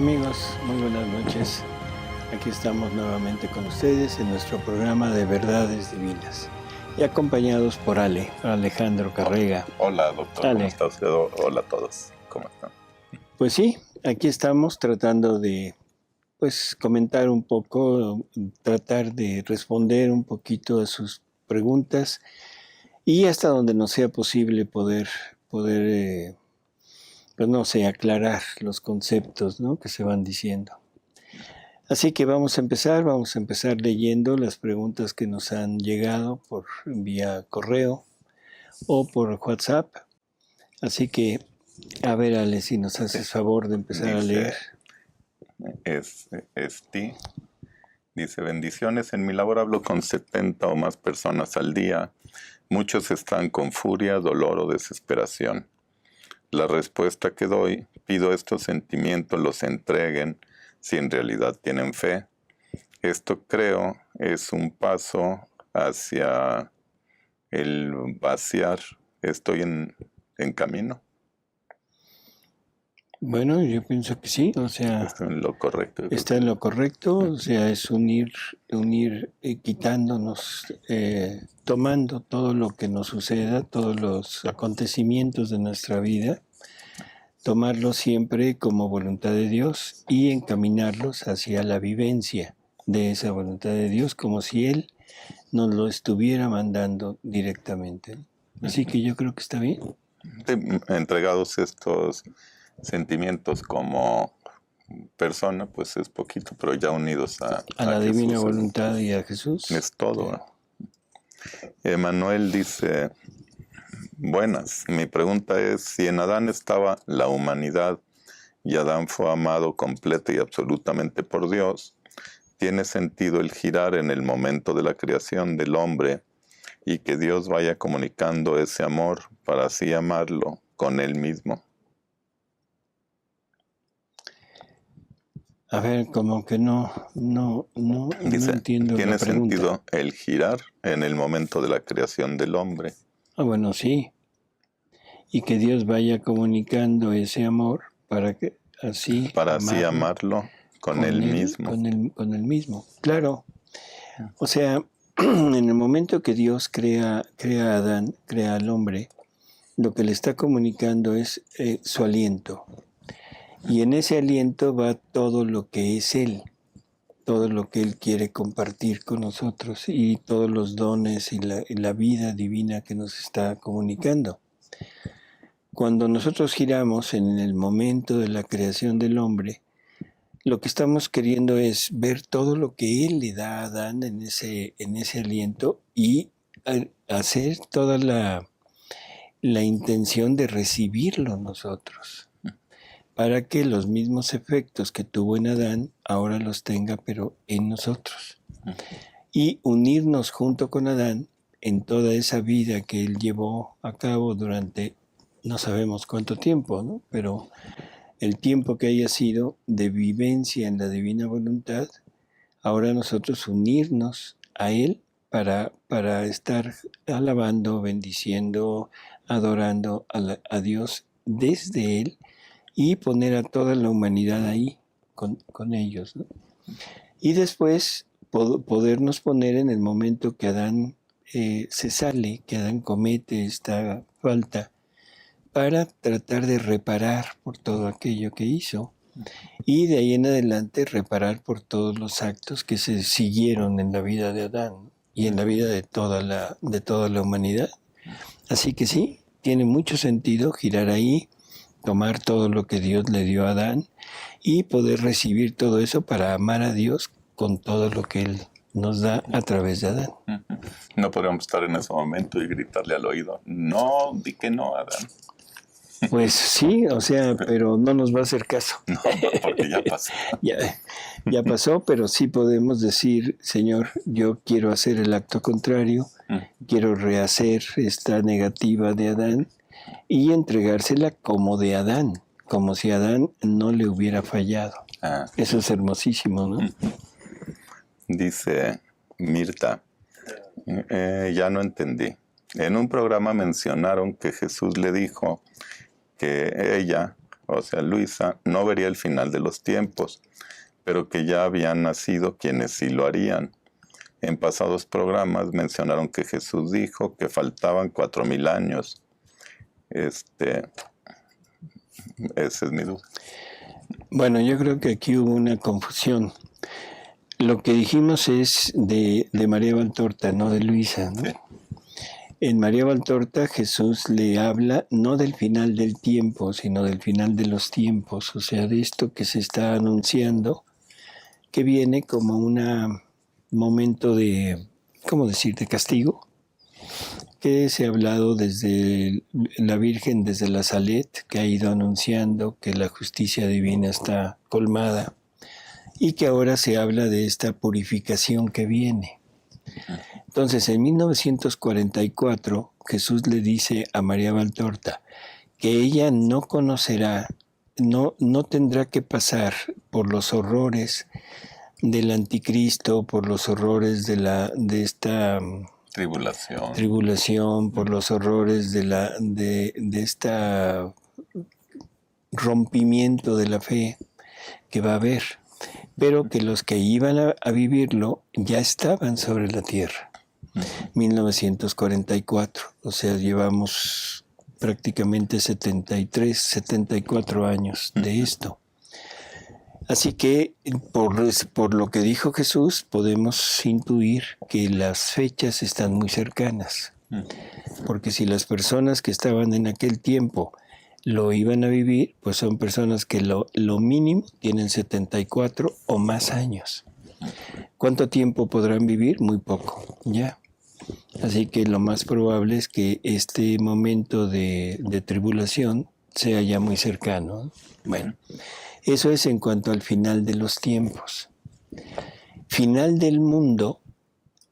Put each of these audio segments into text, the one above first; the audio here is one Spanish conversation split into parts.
Amigos, muy buenas noches. Aquí estamos nuevamente con ustedes en nuestro programa de Verdades Divinas y acompañados por Alejandro Carrega. Hola, doctor, ¿cómo estás? Hola a todos, ¿cómo están? Pues sí, aquí estamos tratando de comentar un poco, tratar de responder un poquito a sus preguntas y hasta donde nos sea posible poder aclarar los conceptos, ¿no?, que se van diciendo. Así que vamos a empezar leyendo las preguntas que nos han llegado por vía correo o por WhatsApp. Así que, a ver, Ale, si nos haces favor de empezar a leer. Dice, bendiciones, en mi labor hablo con 70 o más personas al día. Muchos están con furia, dolor o desesperación. La respuesta que doy, pido estos sentimientos los entreguen si en realidad tienen fe. Esto, creo, es un paso hacia el vaciar. Estoy en camino. Bueno, yo pienso que sí, o sea, está en lo correcto. Está en lo correcto, o sea, es unir quitándonos, tomando todo lo que nos suceda, todos los acontecimientos de nuestra vida, tomarlos siempre como voluntad de Dios y encaminarlos hacia la vivencia de esa voluntad de Dios, como si Él nos lo estuviera mandando directamente. Así que yo creo que está bien. Entregados estos sentimientos como persona, pues es poquito, pero ya unidos a la Jesús, divina voluntad y a Jesús. Es todo. Emanuel dice, buenas, mi pregunta es, si en Adán estaba la humanidad y Adán fue amado completa y absolutamente por Dios, ¿tiene sentido el girar en el momento de la creación del hombre y que Dios vaya comunicando ese amor para así amarlo con él mismo? A ver, como que no Dice, entiendo ¿tiene la pregunta. sentido el girar en el momento de la creación del hombre? Bueno, sí. Y que Dios vaya comunicando ese amor para que así... Para así amarlo con él mismo. Con él mismo, claro. O sea, en el momento que Dios crea a Adán, crea al hombre, lo que le está comunicando es su aliento. Y en ese aliento va todo lo que es Él, todo lo que Él quiere compartir con nosotros y todos los dones y la vida divina que nos está comunicando. Cuando nosotros giramos en el momento de la creación del hombre, lo que estamos queriendo es ver todo lo que Él le da a Adán en ese aliento y hacer toda la intención de recibirlo nosotros, para que los mismos efectos que tuvo en Adán ahora los tenga, pero en nosotros. Y unirnos junto con Adán en toda esa vida que él llevó a cabo durante no sabemos cuánto tiempo, ¿no?, pero el tiempo que haya sido de vivencia en la divina voluntad, ahora nosotros unirnos a Él para estar alabando, bendiciendo, adorando a Dios desde Él y poner a toda la humanidad ahí con ellos, ¿no? Y después podernos poner en el momento que Adán se sale, que Adán comete esta falta, para tratar de reparar por todo aquello que hizo y de ahí en adelante reparar por todos los actos que se siguieron en la vida de Adán y en la vida de toda la humanidad. Así que sí, tiene mucho sentido girar ahí, tomar todo lo que Dios le dio a Adán y poder recibir todo eso para amar a Dios con todo lo que Él nos da a través de Adán. No podríamos estar en ese momento y gritarle al oído, no, di que no, Adán. Pues sí, o sea, pero no nos va a hacer caso. No, porque ya pasó. ya pasó, pero sí podemos decir, Señor, yo quiero hacer el acto contrario, quiero rehacer esta negativa de Adán y entregársela como de Adán, como si Adán no le hubiera fallado. Eso es hermosísimo, ¿no? Dice Mirta, ya no entendí. En un programa mencionaron que Jesús le dijo que ella o sea, Luisa, no vería el final de los tiempos, pero que ya habían nacido quienes sí lo harían. En pasados programas mencionaron que Jesús dijo que faltaban 4,000 años. Esa es mi duda. Bueno, yo creo que aquí hubo una confusión. Lo que dijimos es de María Valtorta, no de Luisa, ¿no? Sí. En María Valtorta Jesús le habla no del final del tiempo, sino del final de los tiempos, o sea, de esto que se está anunciando, que viene como un momento de, ¿cómo decir?, de castigo, que se ha hablado desde la Virgen, desde la Salet, que ha ido anunciando que la justicia divina está colmada, y que ahora se habla de esta purificación que viene. Entonces, en 1944, Jesús le dice a María Valtorta que ella no conocerá, no tendrá que pasar por los horrores del anticristo, por los horrores de esta tribulación, por los horrores de esta rompimiento de la fe que va a haber, pero que los que iban a vivirlo ya estaban sobre la tierra. 1944, o sea, llevamos prácticamente 74 años de esto. Así que por lo que dijo Jesús, podemos intuir que las fechas están muy cercanas. Porque si las personas que estaban en aquel tiempo lo iban a vivir, pues son personas que lo mínimo tienen 74 o más años. ¿Cuánto tiempo podrán vivir? Muy poco, ya. Así que lo más probable es que este momento de tribulación sea ya muy cercano. Bueno, eso es en cuanto al final de los tiempos. Final del mundo,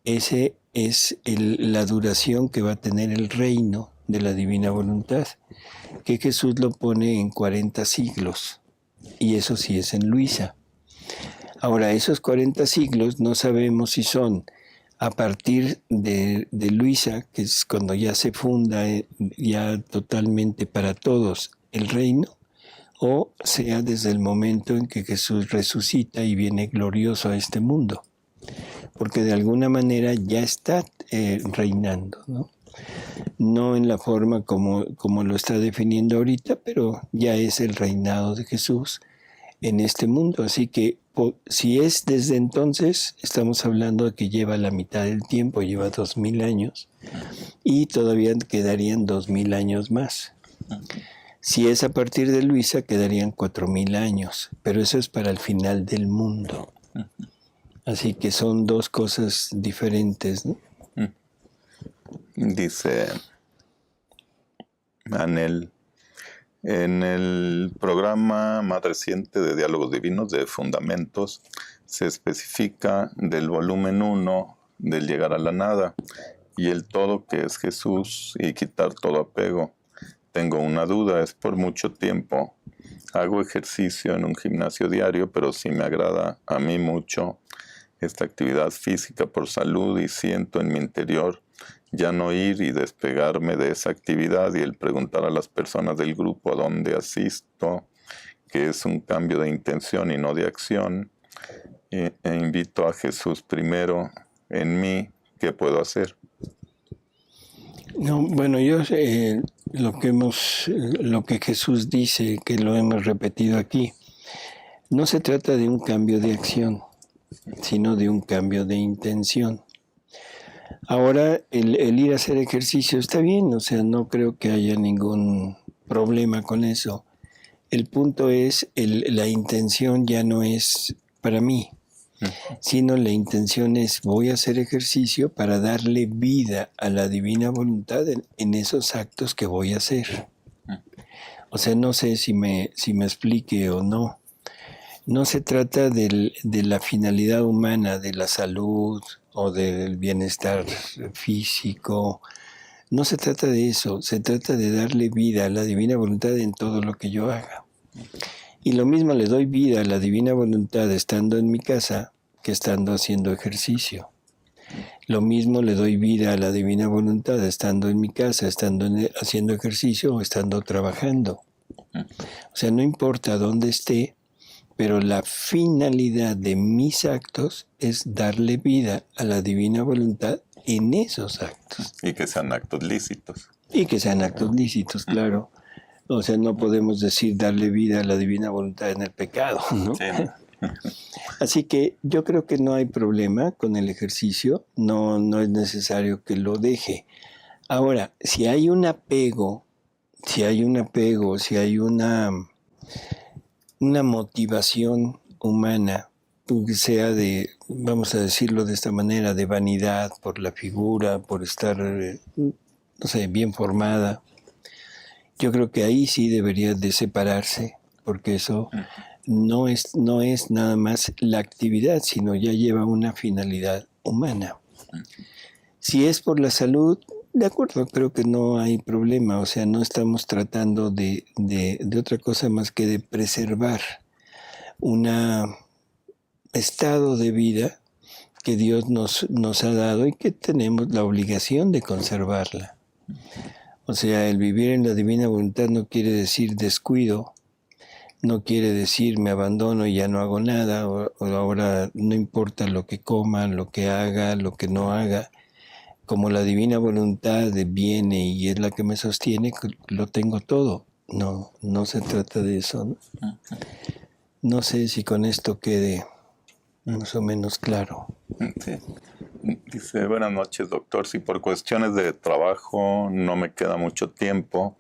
ese es la duración que va a tener el reino de la divina voluntad, que Jesús lo pone en 40 siglos, y eso sí es en Luisa. Ahora, esos 40 siglos no sabemos si son a partir de Luisa, que es cuando ya se funda ya totalmente para todos el reino, o sea desde el momento en que Jesús resucita y viene glorioso a este mundo, porque de alguna manera ya está reinando, ¿no? No en la forma como lo está definiendo ahorita, pero ya es el reinado de Jesús en este mundo. Así que si es desde entonces, estamos hablando de que lleva la mitad del tiempo, lleva 2000 años, y todavía quedarían 2000 años más. Si es a partir de Luisa, quedarían 4000 años, pero eso es para el final del mundo. Así que son dos cosas diferentes, ¿no? Dice Anel, en el programa más reciente de Diálogos Divinos de Fundamentos se especifica del volumen 1 del llegar a la nada y el todo que es Jesús y quitar todo apego. Tengo una duda, es por mucho tiempo. Hago ejercicio en un gimnasio diario, pero sí me agrada a mí mucho esta actividad física por salud y siento en mi interior ya no ir y despegarme de esa actividad y el preguntar a las personas del grupo a dónde asisto, que es un cambio de intención y no de acción, e invito a Jesús primero en mí, ¿qué puedo hacer? No, bueno, yo lo que Jesús dice, que lo hemos repetido aquí, no se trata de un cambio de acción, sino de un cambio de intención. Ahora, el ir a hacer ejercicio está bien, o sea, no creo que haya ningún problema con eso. El punto es, la intención ya no es para mí, sino la intención es, voy a hacer ejercicio para darle vida a la divina voluntad en esos actos que voy a hacer. O sea, no sé si me explique o no. No se trata de la finalidad humana, de la salud o del bienestar físico. No se trata de eso, se trata de darle vida a la divina voluntad en todo lo que yo haga. Y lo mismo le doy vida a la divina voluntad estando en mi casa que estando haciendo ejercicio. Lo mismo le doy vida a la divina voluntad estando en mi casa, estando haciendo ejercicio o estando trabajando. O sea, no importa dónde esté, pero la finalidad de mis actos es darle vida a la divina voluntad en esos actos. Y que sean actos lícitos. Y que sean actos lícitos, claro. O sea, no podemos decir darle vida a la divina voluntad en el pecado, ¿no? Sí. Así que yo creo que no hay problema con el ejercicio, no es necesario que lo deje. Ahora, si hay un apego, si hay una motivación humana, que sea de, vamos a decirlo de esta manera, de vanidad por la figura, por estar, no sé, bien formada, yo creo que ahí sí debería de separarse, porque eso no es nada más la actividad, sino ya lleva una finalidad humana. Si es por la salud, de acuerdo, creo que no hay problema, o sea, no estamos tratando de otra cosa más que de preservar un estado de vida que Dios nos ha dado y que tenemos la obligación de conservarla. O sea, el vivir en la divina voluntad no quiere decir descuido, no quiere decir me abandono y ya no hago nada, o ahora no importa lo que coma, lo que haga, lo que no haga. Como la divina voluntad viene y es la que me sostiene, lo tengo todo. No se trata de eso, ¿no? No sé si con esto quede más o menos claro. Sí. Dice, buenas noches, doctor. Si por cuestiones de trabajo no me queda mucho tiempo,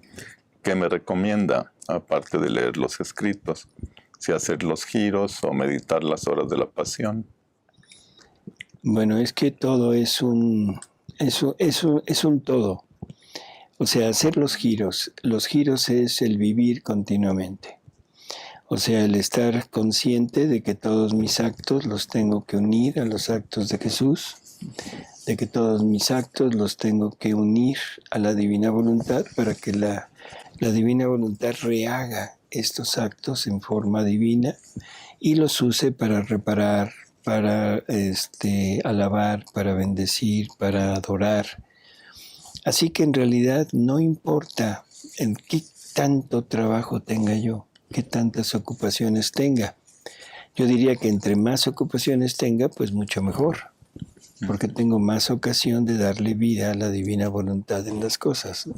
¿qué me recomienda? Aparte de leer los escritos, si hacer los giros o meditar las horas de la pasión. Bueno, es que todo es un todo. O sea, hacer los giros es el vivir continuamente. O sea, el estar consciente de que todos mis actos los tengo que unir a los actos de Jesús, de que todos mis actos los tengo que unir a la divina voluntad para que la divina voluntad rehaga estos actos en forma divina y los use para reparar, para alabar, para bendecir, para adorar. Así que en realidad no importa en qué tanto trabajo tenga yo, qué tantas ocupaciones tenga. Yo diría que entre más ocupaciones tenga, pues mucho mejor, porque tengo más ocasión de darle vida a la divina voluntad en las cosas, ¿no?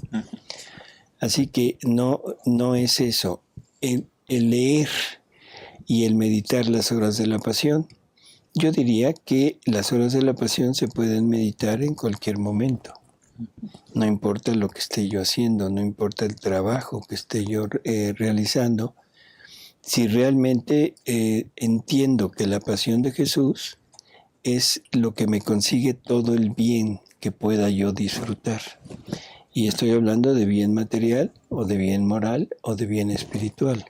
Así que no es eso. El leer y el meditar las horas de la pasión, yo diría que las horas de la pasión se pueden meditar en cualquier momento. No importa lo que esté yo haciendo, no importa el trabajo que esté yo realizando. Si realmente entiendo que la pasión de Jesús es lo que me consigue todo el bien que pueda yo disfrutar. Y estoy hablando de bien material, o de bien moral, o de bien espiritual.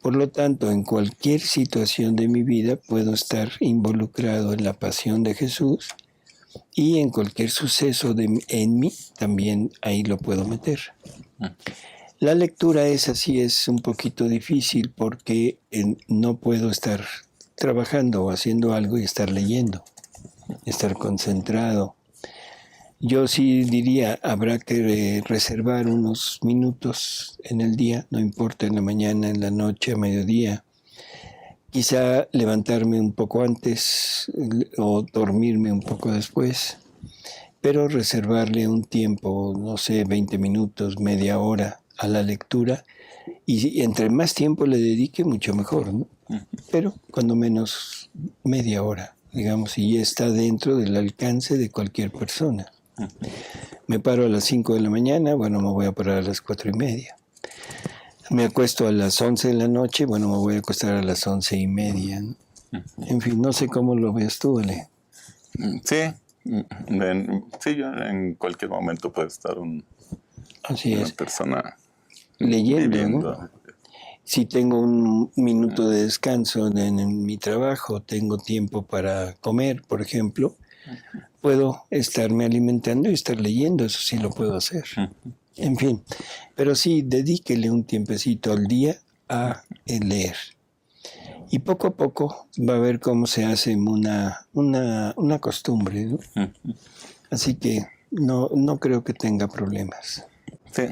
Por lo tanto, en cualquier situación de mi vida puedo estar involucrado en la pasión de Jesús, y en cualquier suceso en mí también ahí lo puedo meter. La lectura es un poquito difícil porque no puedo estar trabajando o haciendo algo y estar leyendo, estar concentrado. Yo sí diría, habrá que reservar unos minutos en el día, no importa en la mañana, en la noche, a mediodía. Quizá levantarme un poco antes o dormirme un poco después, pero reservarle un tiempo, no sé, 20 minutos, media hora a la lectura, y entre más tiempo le dedique, mucho mejor, ¿no? Pero cuando menos media hora, digamos, y ya está dentro del alcance de cualquier persona. Me paro a las 5 de la mañana, bueno, me voy a parar a las 4:30. Me acuesto a las 11 de la noche, bueno, me voy a acostar a las 11:30, ¿no? En fin, no sé cómo lo ves tú, Ale. Sí, yo en cualquier momento puede estar una persona leyendo, viviendo, ¿no? Si tengo un minuto de descanso en mi trabajo, tengo tiempo para comer, por ejemplo, puedo estarme alimentando y estar leyendo, eso sí lo puedo hacer. En fin, pero sí, dedíquele un tiempecito al día a leer. Y poco a poco va a ver cómo se hace una costumbre, ¿no? Así que no creo que tenga problemas. Sí,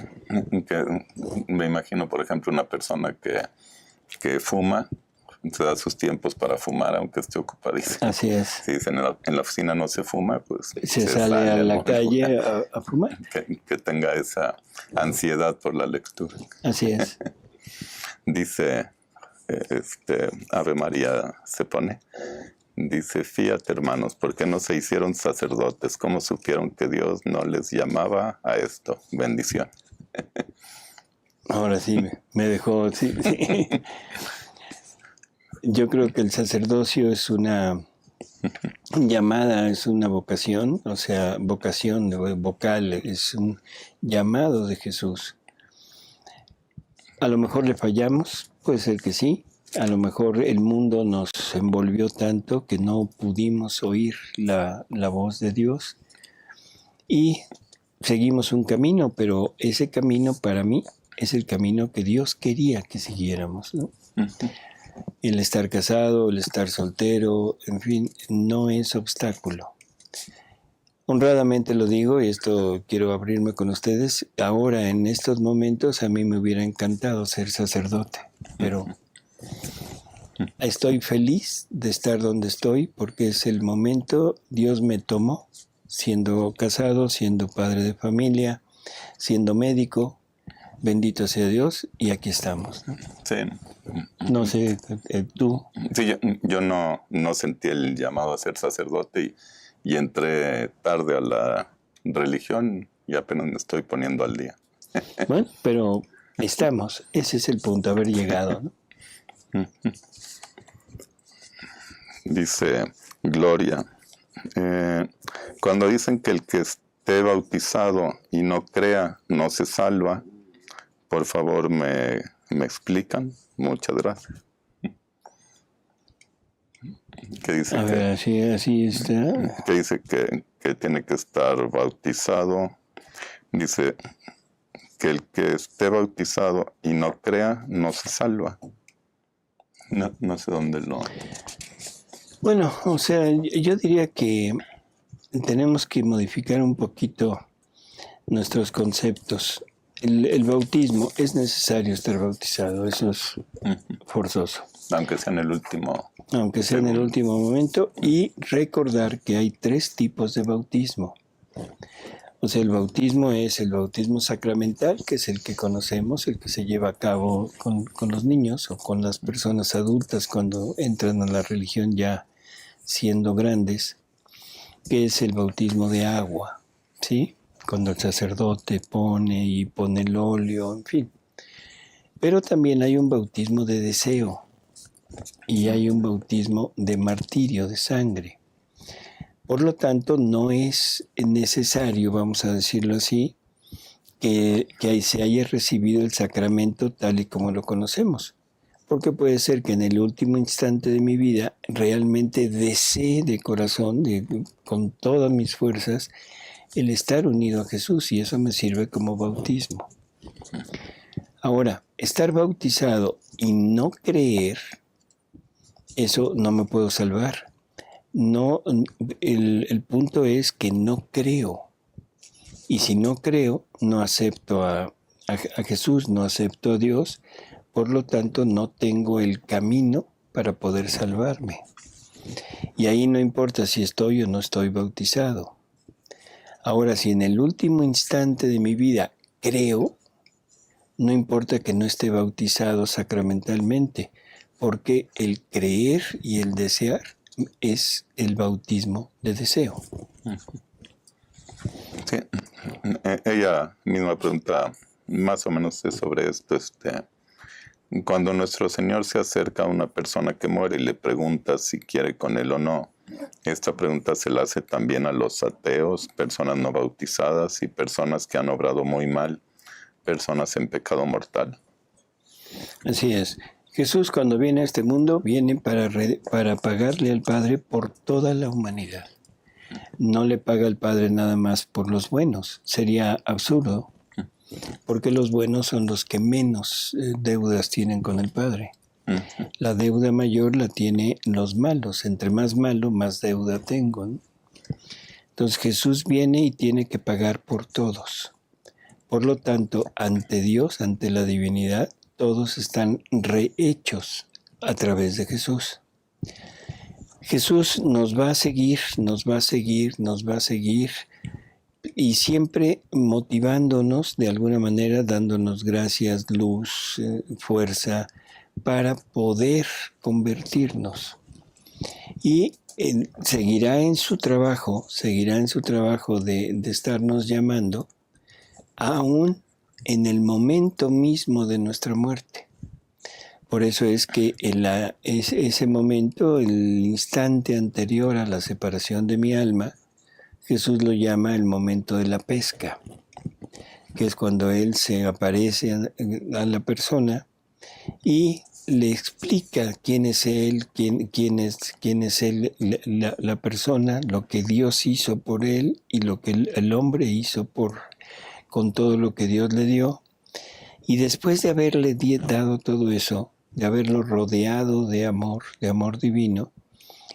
que me imagino, por ejemplo, una persona que fuma, se da sus tiempos para fumar, aunque esté ocupadísimo. Así es. Si dicen en la oficina no se fuma, pues Se sale a la algún calle lugar a fumar. que tenga esa ansiedad por la lectura. Así es. Dice, Ave María se pone, dice, fíjate hermanos, ¿por qué no se hicieron sacerdotes? ¿Cómo supieron que Dios no les llamaba a esto? Bendición. Ahora sí, me dejó, sí. Yo creo que el sacerdocio es una llamada, es una vocación, o sea, vocación vocal, es un llamado de Jesús. A lo mejor le fallamos, puede ser que sí. A lo mejor el mundo nos envolvió tanto que no pudimos oír la voz de Dios y seguimos un camino, pero ese camino para mí es el camino que Dios quería que siguiéramos, ¿no? El estar casado, el estar soltero, en fin, no es obstáculo. Honradamente lo digo, y esto quiero abrirme con ustedes. Ahora, en estos momentos, a mí me hubiera encantado ser sacerdote, pero estoy feliz de estar donde estoy porque es el momento, Dios me tomó, siendo casado, siendo padre de familia, siendo médico, bendito sea Dios, y aquí estamos, ¿no? Sí. No sé, tú. Sí, yo no sentí el llamado a ser sacerdote y entré tarde a la religión y apenas me estoy poniendo al día. Bueno, pero estamos, ese es el punto, haber llegado, ¿no? Dice Gloria, cuando dicen que el que esté bautizado y no crea no se salva, por favor me explican. Muchas gracias. Que dice a ver, así está. que dice que tiene que estar bautizado. Dice que el que esté bautizado y no crea no se salva. No sé dónde lo... Bueno, o sea, yo diría que tenemos que modificar un poquito nuestros conceptos. El bautismo, es necesario estar bautizado, eso es forzoso. Aunque sea en el último... Aunque sea en el último momento, y recordar que hay 3 tipos de bautismo. O sea, el bautismo es el bautismo sacramental, que es el que conocemos, el que se lleva a cabo con los niños o con las personas adultas cuando entran a la religión ya siendo grandes, que es el bautismo de agua, ¿sí? Cuando el sacerdote pone el óleo, en fin. Pero también hay un bautismo de deseo y hay un bautismo de martirio, de sangre. Por lo tanto, no es necesario, vamos a decirlo así, que se haya recibido el sacramento tal y como lo conocemos. Porque puede ser que en el último instante de mi vida realmente desee de corazón, con todas mis fuerzas, el estar unido a Jesús, y eso me sirve como bautismo. Ahora, estar bautizado y no creer, eso no me puedo salvar. No, el punto es que no creo. Y si no creo, no acepto a Jesús, no acepto a Dios, por lo tanto no tengo el camino para poder salvarme. Y ahí no importa si estoy o no estoy bautizado. Ahora, si en el último instante de mi vida creo, no importa que no esté bautizado sacramentalmente, porque el creer y el desear es el bautismo de deseo. Sí, ella misma pregunta más o menos es sobre esto. Cuando nuestro Señor se acerca a una persona que muere y le pregunta si quiere con él o no, esta pregunta se la hace también a los ateos, personas no bautizadas y personas que han obrado muy mal, personas en pecado mortal. Así es. Jesús, cuando viene a este mundo, viene para pagarle al Padre por toda la humanidad. No le paga al Padre nada más por los buenos. Sería absurdo, porque los buenos son los que menos deudas tienen con el Padre. La deuda mayor la tienen los malos. Entre más malo, más deuda tengo, ¿no? Entonces Jesús viene y tiene que pagar por todos Por lo tanto, ante Dios, ante la divinidad, todos están rehechos a través de Jesús. Jesús nos va a seguir, nos va a seguir, nos va a seguir, y siempre motivándonos de alguna manera, dándonos gracias, luz, fuerza, para poder convertirnos. Y seguirá en su trabajo de estarnos llamando, aún en el momento mismo de nuestra muerte. Por eso es que ese momento, el instante anterior a la separación de mi alma, Jesús lo llama el momento de la pesca, que es cuando Él se aparece a la persona y le explica quién es Él, quién es Él, la persona, lo que Dios hizo por Él y lo que el hombre hizo con todo lo que Dios le dio. Y después de haberle dado todo eso, de haberlo rodeado de amor divino,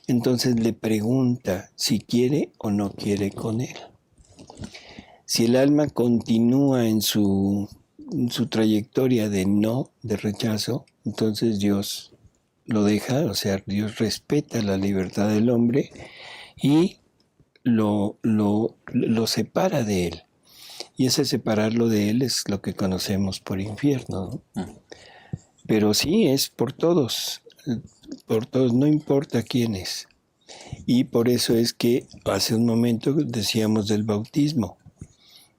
entonces le pregunta si quiere o no quiere con Él. Si el alma continúa en su trayectoria de no, de rechazo, entonces Dios lo deja, o sea, Dios respeta la libertad del hombre y lo separa de Él. Y ese separarlo de Él es lo que conocemos por infierno, ¿no? Pero sí, es por todos, no importa quiénes. Y por eso es que hace un momento decíamos del bautismo.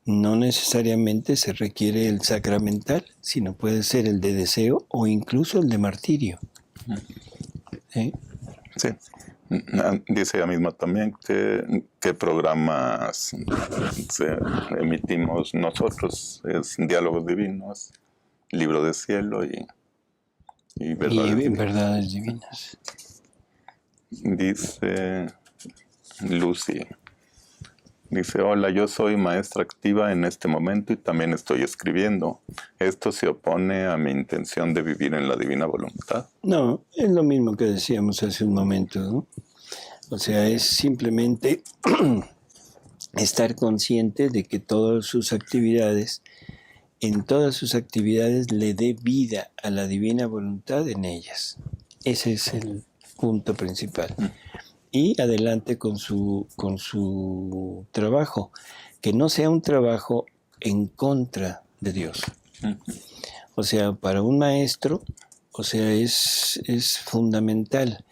No necesariamente se requiere el sacramental, sino puede ser el de deseo o incluso el de martirio. ¿Sí? Sí. Dice ella misma también que programas emitimos nosotros. Es Diálogos Divinos, Libro de Cielo y Verdades Divinas. Dice Lucy. Dice, hola, yo soy maestra activa en este momento y también estoy escribiendo. ¿Esto se opone a mi intención de vivir en la divina voluntad? No, es lo mismo que decíamos hace un momento, ¿no? O sea, es simplemente estar consciente de que en todas sus actividades le dé vida a la divina voluntad en ellas. Ese es el punto principal. Y adelante con su trabajo, que no sea un trabajo en contra de Dios. O sea, para un maestro, o sea, es fundamental,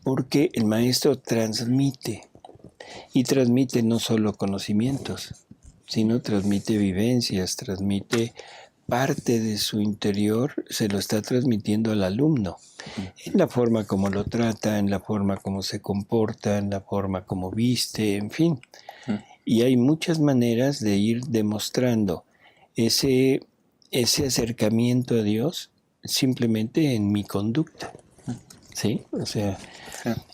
porque el maestro transmite, y transmite no solo conocimientos, sino transmite vivencias, transmite parte de su interior, se lo está transmitiendo al alumno, en la forma como lo trata, en la forma como se comporta, en la forma como viste, en fin. Y hay muchas maneras de ir demostrando ese acercamiento a Dios simplemente en mi conducta. ¿Sí? O sea,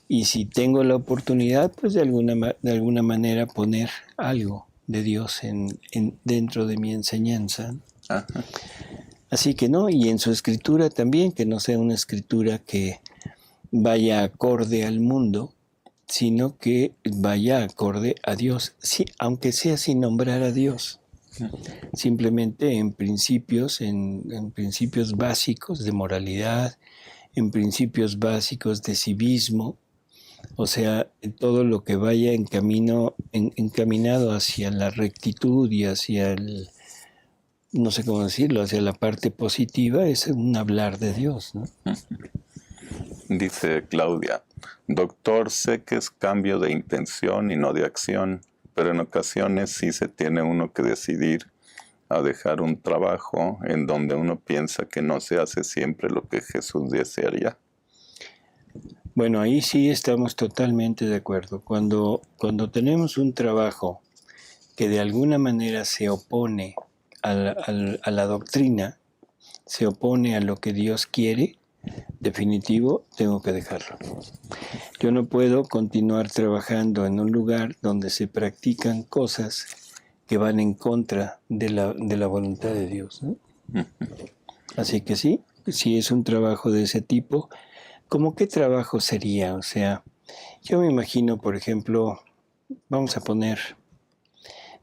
y si tengo la oportunidad, pues de alguna manera poner algo de Dios dentro de mi enseñanza. Ajá. Así que no, y en su escritura también, que no sea una escritura que vaya acorde al mundo, sino que vaya acorde a Dios, sí, aunque sea sin nombrar a Dios. Simplemente en principios básicos de moralidad, en principios básicos de civismo, o sea, todo lo que vaya encaminado hacia la rectitud y hacia no sé cómo decirlo, hacia la parte positiva, es un hablar de Dios, ¿no? Dice Claudia, doctor, sé que es cambio de intención y no de acción, pero en ocasiones sí se tiene uno que decidir a dejar un trabajo en donde uno piensa que no se hace siempre lo que Jesús desearía. Bueno, ahí sí estamos totalmente de acuerdo. Cuando tenemos un trabajo que de alguna manera se opone a la doctrina, se opone a lo que Dios quiere, definitivo, tengo que dejarlo. Yo no puedo continuar trabajando en un lugar donde se practican cosas que van en contra de la voluntad de Dios, ¿no? Así que sí, si es un trabajo de ese tipo, ¿cómo qué trabajo sería? O sea, yo me imagino, por ejemplo, vamos a poner,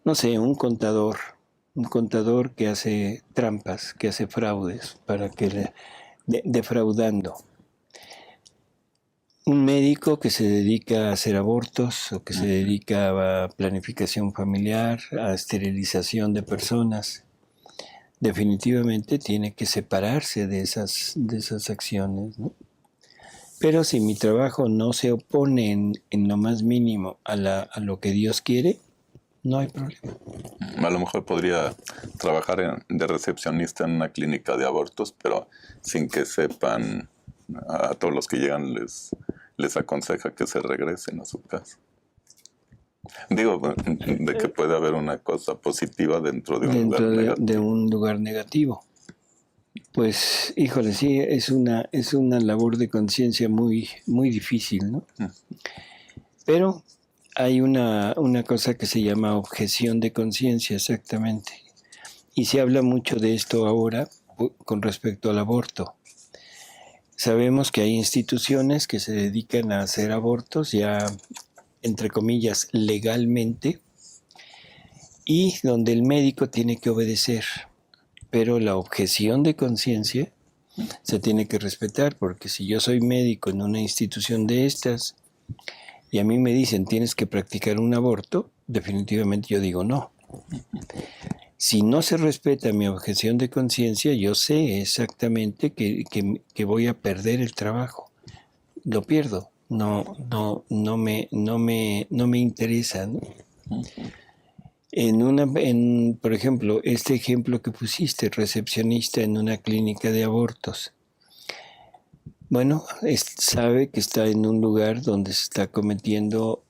no sé, un contador un contador que hace trampas, que hace fraudes, para que defraudando. Un médico que se dedica a hacer abortos o que se dedica a planificación familiar, a esterilización de personas, definitivamente tiene que separarse de esas acciones, ¿no? Pero si mi trabajo no se opone en lo más mínimo a lo que Dios quiere, no hay problema. A lo mejor podría trabajar de recepcionista en una clínica de abortos, pero sin que sepan, a todos los que llegan les aconseja que se regresen a su casa. Digo, de que puede haber una cosa positiva dentro de un lugar negativo. De un lugar negativo. Pues, híjole, sí, es una labor de conciencia muy, muy difícil, ¿no? Pero hay una cosa que se llama objeción de conciencia, exactamente. Y se habla mucho de esto ahora con respecto al aborto. Sabemos que hay instituciones que se dedican a hacer abortos ya, entre comillas, legalmente, y donde el médico tiene que obedecer. Pero la objeción de conciencia se tiene que respetar, porque si yo soy médico en una institución de estas y a mí me dicen tienes que practicar un aborto, definitivamente yo digo no. Si no se respeta mi objeción de conciencia, yo sé exactamente que voy a perder el trabajo. Lo pierdo. No me interesa, ¿no? Por ejemplo, este ejemplo que pusiste, recepcionista en una clínica de abortos. Bueno, sabe que está en un lugar donde se está cometiendo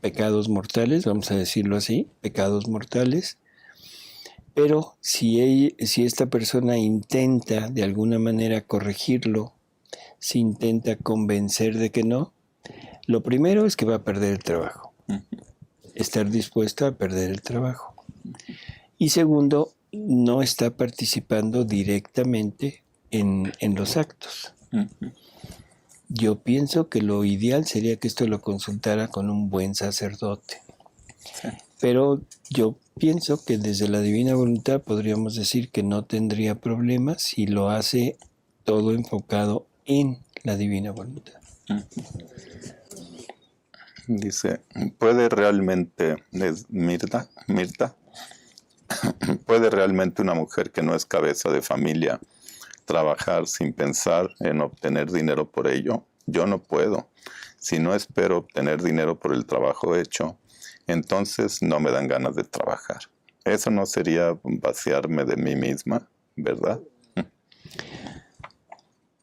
pecados mortales, vamos a decirlo así, pecados mortales. Pero si esta persona intenta de alguna manera corregirlo, si intenta convencer de que no, lo primero es que va a perder el trabajo. Estar dispuesto a perder el trabajo. Y segundo, no está participando directamente en los actos. Yo pienso que lo ideal sería que esto lo consultara con un buen sacerdote. Pero yo pienso que desde la divina voluntad podríamos decir que no tendría problemas si lo hace todo enfocado en la divina voluntad. Dice, ¿puede realmente, Mirta, ¿puede realmente una mujer que no es cabeza de familia trabajar sin pensar en obtener dinero por ello? Yo no puedo. Si no espero obtener dinero por el trabajo hecho, entonces no me dan ganas de trabajar. Eso no sería vaciarme de mí misma, ¿verdad?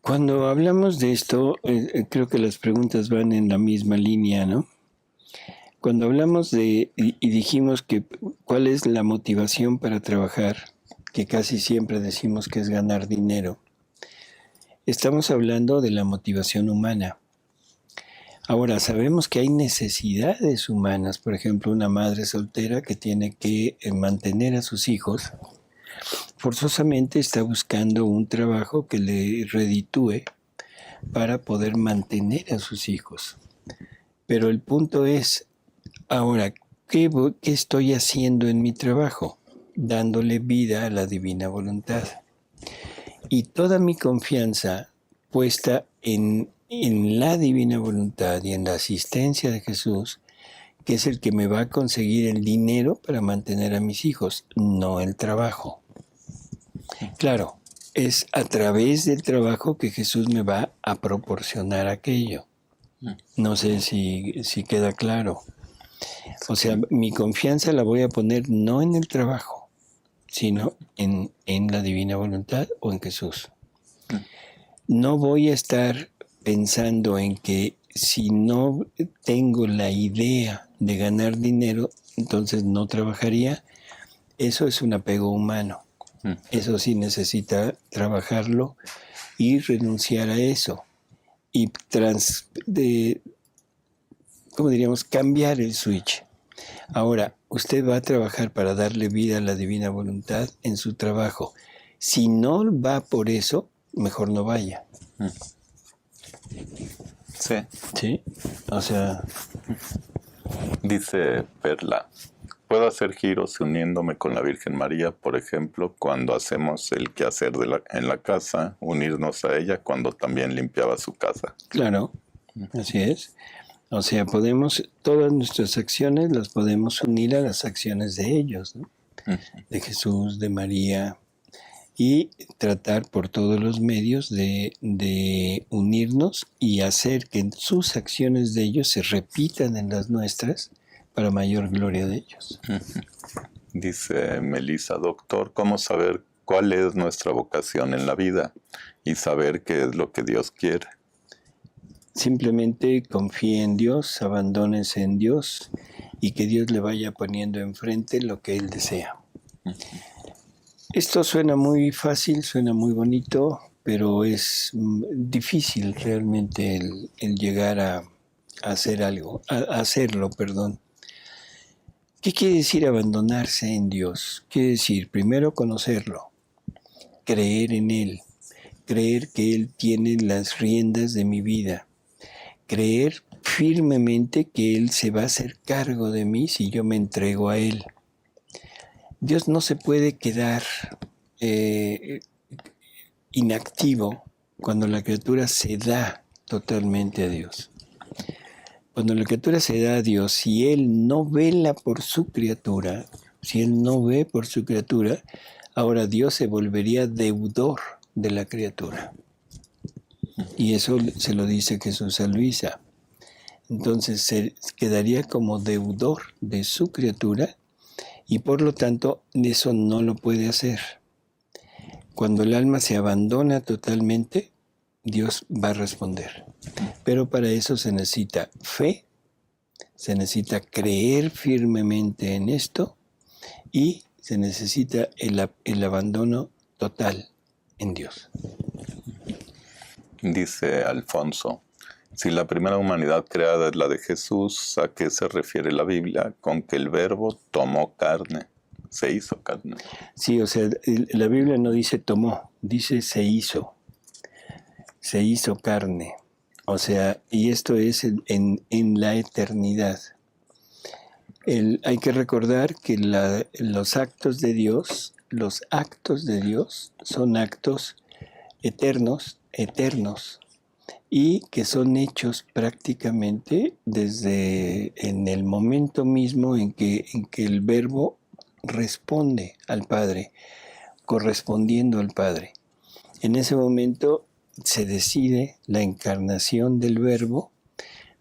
Cuando hablamos de esto, creo que las preguntas van en la misma línea, ¿no? Cuando hablamos y dijimos que cuál es la motivación para trabajar, que casi siempre decimos que es ganar dinero, estamos hablando de la motivación humana. Ahora, sabemos que hay necesidades humanas, por ejemplo, una madre soltera que tiene que mantener a sus hijos, forzosamente está buscando un trabajo que le reditúe para poder mantener a sus hijos. Pero el punto es, ahora, ¿qué estoy haciendo en mi trabajo? Dándole vida a la divina voluntad. Y toda mi confianza puesta en la divina voluntad y en la asistencia de Jesús, que es el que me va a conseguir el dinero para mantener a mis hijos, no el trabajo. Claro, es a través del trabajo que Jesús me va a proporcionar aquello. No sé si queda claro. O sea, mi confianza la voy a poner no en el trabajo, sino en la divina voluntad o en Jesús. No voy a estar pensando en que si no tengo la idea de ganar dinero, entonces no trabajaría. Eso es un apego humano. Eso sí necesita trabajarlo y renunciar a eso. Y ¿cómo diríamos? Cambiar el switch. Ahora, usted va a trabajar para darle vida a la divina voluntad en su trabajo. Si no va por eso, mejor no vaya. Sí. ¿Sí? O sea... Dice Perla, Puedo hacer giros uniéndome con la Virgen María, por ejemplo, cuando hacemos el quehacer en la casa, unirnos a ella cuando también limpiaba su casa. Claro, así es. O sea, todas nuestras acciones las podemos unir a las acciones de ellos, ¿no? De Jesús, de María, y tratar por todos los medios de unirnos y hacer que sus acciones de ellos se repitan en las nuestras para mayor gloria de ellos. Dice Melissa, doctor, ¿cómo saber cuál es nuestra vocación en la vida y saber qué es lo que Dios quiere? Simplemente confíe en Dios, abandónese en Dios y que Dios le vaya poniendo enfrente lo que Él desea. Esto suena muy fácil, suena muy bonito, pero es difícil realmente el llegar a hacer algo, a hacerlo, perdón. ¿Qué quiere decir abandonarse en Dios? Quiere decir, primero, conocerlo, creer en Él, creer que Él tiene las riendas de mi vida, creer firmemente que Él se va a hacer cargo de mí si yo me entrego a Él. Dios no se puede quedar inactivo cuando la criatura se da totalmente a Dios. Cuando la criatura se da a Dios, si Él no vela por su criatura, si Él no ve por su criatura, ahora Dios se volvería deudor de la criatura. Y eso se lo dice Jesús a Luisa. Entonces se quedaría como deudor de su criatura y por lo tanto eso no lo puede hacer. Cuando el alma se abandona totalmente, Dios va a responder. Pero para eso se necesita fe, se necesita creer firmemente en esto y se necesita el abandono total en Dios. Dice Alfonso, si la primera humanidad creada es la de Jesús, ¿a qué se refiere la Biblia con que el Verbo tomó carne? Se hizo carne. Sí, o sea, la Biblia no dice tomó, dice se hizo carne. O sea, y esto es en la eternidad. Hay que recordar que los actos de Dios son actos eternos, y que son hechos prácticamente desde en el momento mismo en que el Verbo responde al Padre, correspondiendo al Padre. En ese momento se decide la encarnación del Verbo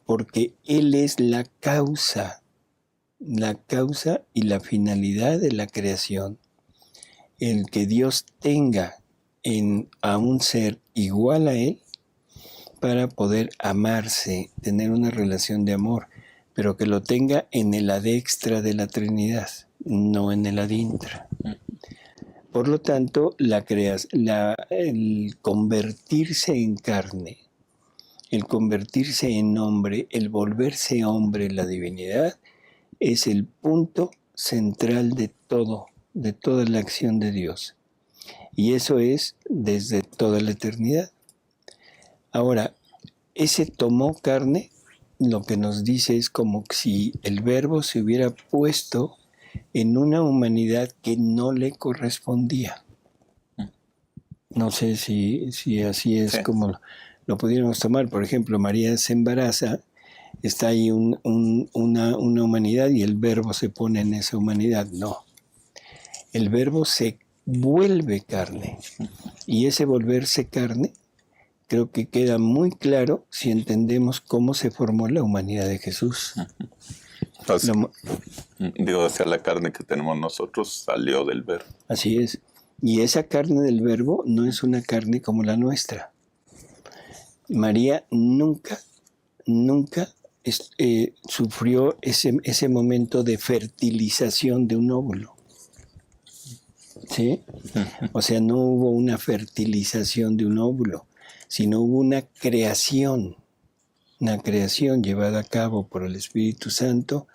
porque Él es la causa y la finalidad de la creación. El que Dios tenga a un ser igual a Él para poder amarse, tener una relación de amor, pero que lo tenga en el ad extra de la Trinidad, no en el ad intra. Por lo tanto, el convertirse en carne, el convertirse en hombre, el volverse hombre, la divinidad, es el punto central de toda la acción de Dios. Y eso es desde toda la eternidad. Ahora, ese tomó carne, lo que nos dice es como si el Verbo se hubiera puesto en una humanidad que no le correspondía. No sé si así es como lo pudiéramos tomar. Por ejemplo, María se embaraza, está ahí una humanidad y el Verbo se pone en esa humanidad. No. El Verbo se vuelve carne. Y ese volverse carne creo que queda muy claro si entendemos cómo se formó la humanidad de Jesús. O sea, la carne que tenemos nosotros salió del Verbo. Así es. Y esa carne del Verbo no es una carne como la nuestra. María nunca sufrió ese momento de fertilización de un óvulo. ¿Sí? O sea, no hubo una fertilización de un óvulo, sino hubo una creación llevada a cabo por el Espíritu Santo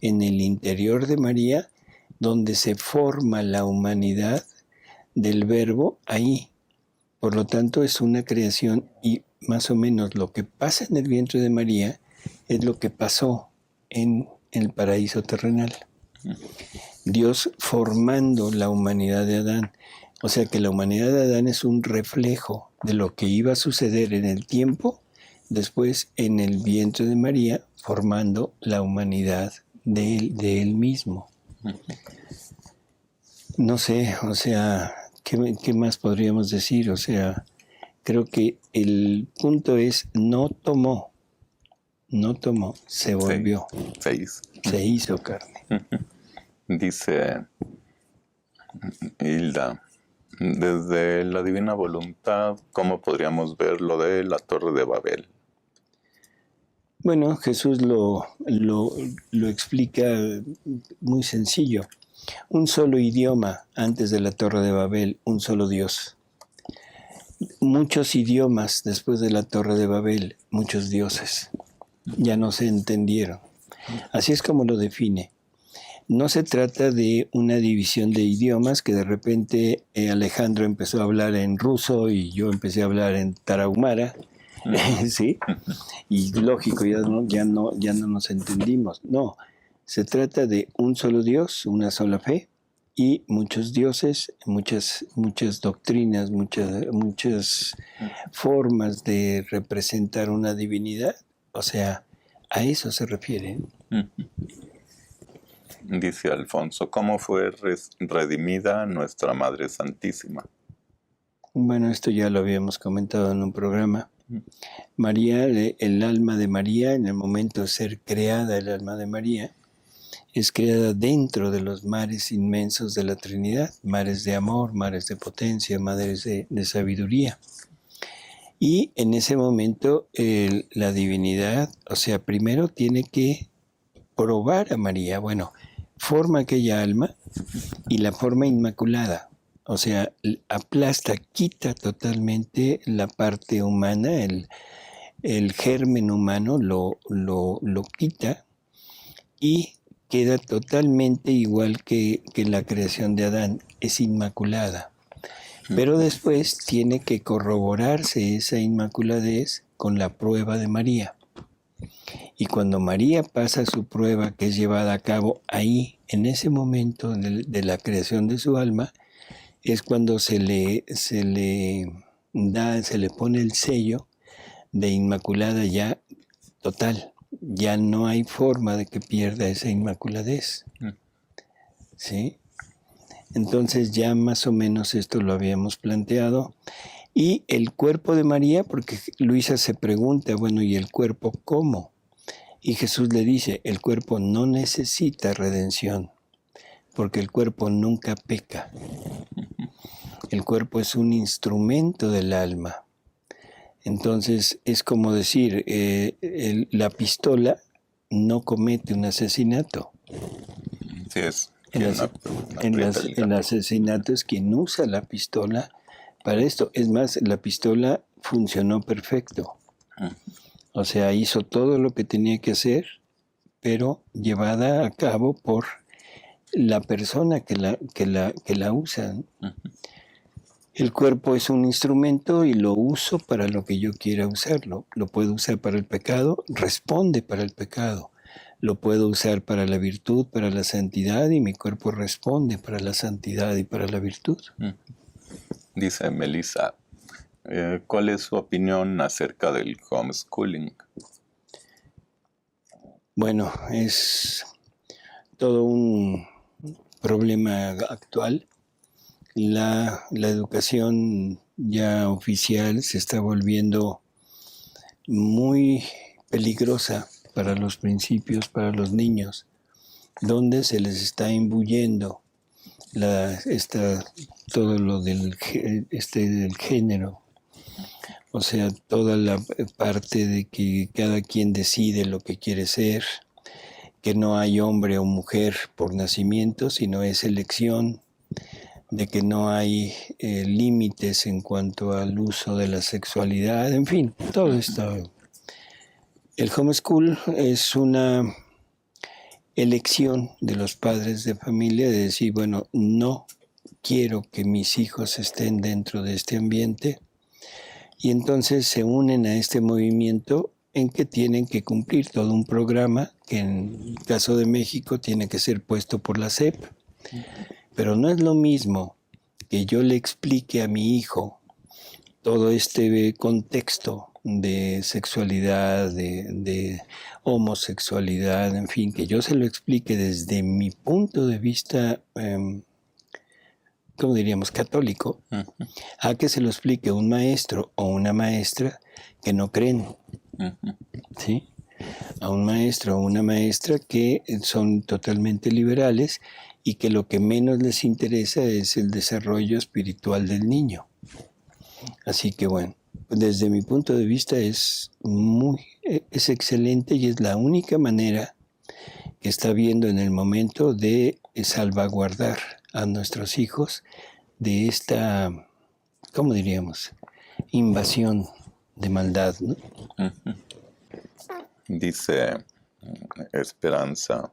en el interior de María, donde se forma la humanidad del Verbo ahí. Por lo tanto, es una creación y más o menos lo que pasa en el vientre de María es lo que pasó en el paraíso terrenal. Dios formando la humanidad de Adán. O sea que la humanidad de Adán es un reflejo de lo que iba a suceder en el tiempo, después en el vientre de María, formando la humanidad de él mismo. No sé, o sea, ¿qué más podríamos decir? O sea, creo que el punto es no tomó, se volvió, se hizo carne. Dice Hilda, desde la divina voluntad, ¿cómo podríamos ver lo de la Torre de Babel? Bueno, Jesús lo explica muy sencillo. Un solo idioma antes de la Torre de Babel, un solo Dios. Muchos idiomas después de la Torre de Babel, muchos dioses. Ya no se entendieron. Así es como lo define. No se trata de una división de idiomas que de repente Alejandro empezó a hablar en ruso y yo empecé a hablar en tarahumara, ¿sí? Y lógico, ya no nos entendimos. No, se trata de un solo Dios, una sola fe y muchos dioses, muchas doctrinas, muchas formas de representar una divinidad. O sea, a eso se refiere. Dice Alfonso, ¿cómo fue redimida nuestra Madre Santísima? Bueno, esto ya lo habíamos comentado en un programa. María, el alma de María, en el momento de ser creada el alma de María, es creada dentro de los mares inmensos de la Trinidad, mares de amor, mares de potencia, mares de sabiduría. Y en ese momento la divinidad, o sea, primero tiene que probar a María, bueno, forma aquella alma y la forma inmaculada. O sea, aplasta, quita totalmente la parte humana, el germen humano lo quita y queda totalmente igual que la creación de Adán, es inmaculada. Pero después tiene que corroborarse esa inmaculadez con la prueba de María. Y cuando María pasa su prueba, que es llevada a cabo ahí, en ese momento de la creación de su alma, es cuando se le pone el sello de inmaculada ya total. Ya no hay forma de que pierda esa inmaculadez. ¿Sí? Entonces ya más o menos esto lo habíamos planteado. Y el cuerpo de María, porque Luisa se pregunta, bueno, ¿y el cuerpo cómo? Y Jesús le dice, el cuerpo no necesita redención, porque el cuerpo nunca peca. El cuerpo es un instrumento del alma. Entonces es como decir, la pistola no comete un asesinato. Sí, es. El asesinato es quien usa la pistola para esto. Es más, la pistola funcionó perfecto. O sea, hizo todo lo que tenía que hacer, pero llevada a cabo por la persona que la usa. El cuerpo es un instrumento y lo uso para lo que yo quiera usarlo. Lo puedo usar para el pecado, responde para el pecado. Lo puedo usar para la virtud, para la santidad, y mi cuerpo responde para la santidad y para la virtud. Dice Melissa, ¿cuál es su opinión acerca del homeschooling? Bueno, es todo un problema actual. La educación ya oficial se está volviendo muy peligrosa para los principios, para los niños, donde se les está imbuyendo todo lo del género. O sea, toda la parte de que cada quien decide lo que quiere ser, que no hay hombre o mujer por nacimiento, sino es elección, de que no hay límites en cuanto al uso de la sexualidad, en fin, todo esto. El homeschool es una elección de los padres de familia de decir, bueno, no quiero que mis hijos estén dentro de este ambiente, y entonces se unen a este movimiento en que tienen que cumplir todo un programa que en el caso de México tiene que ser puesto por la SEP. Pero no es lo mismo que yo le explique a mi hijo todo este contexto de sexualidad, de homosexualidad, en fin, que yo se lo explique desde mi punto de vista, ¿cómo diríamos?, católico, a que se lo explique un maestro o una maestra que no creen, ¿sí? A un maestro o una maestra que son totalmente liberales y que lo que menos les interesa es el desarrollo espiritual del niño. Así que bueno, desde mi punto de vista es excelente y es la única manera que está viendo en el momento de salvaguardar a nuestros hijos de esta, ¿cómo diríamos?, invasión de maldad, ¿no? Dice Esperanza,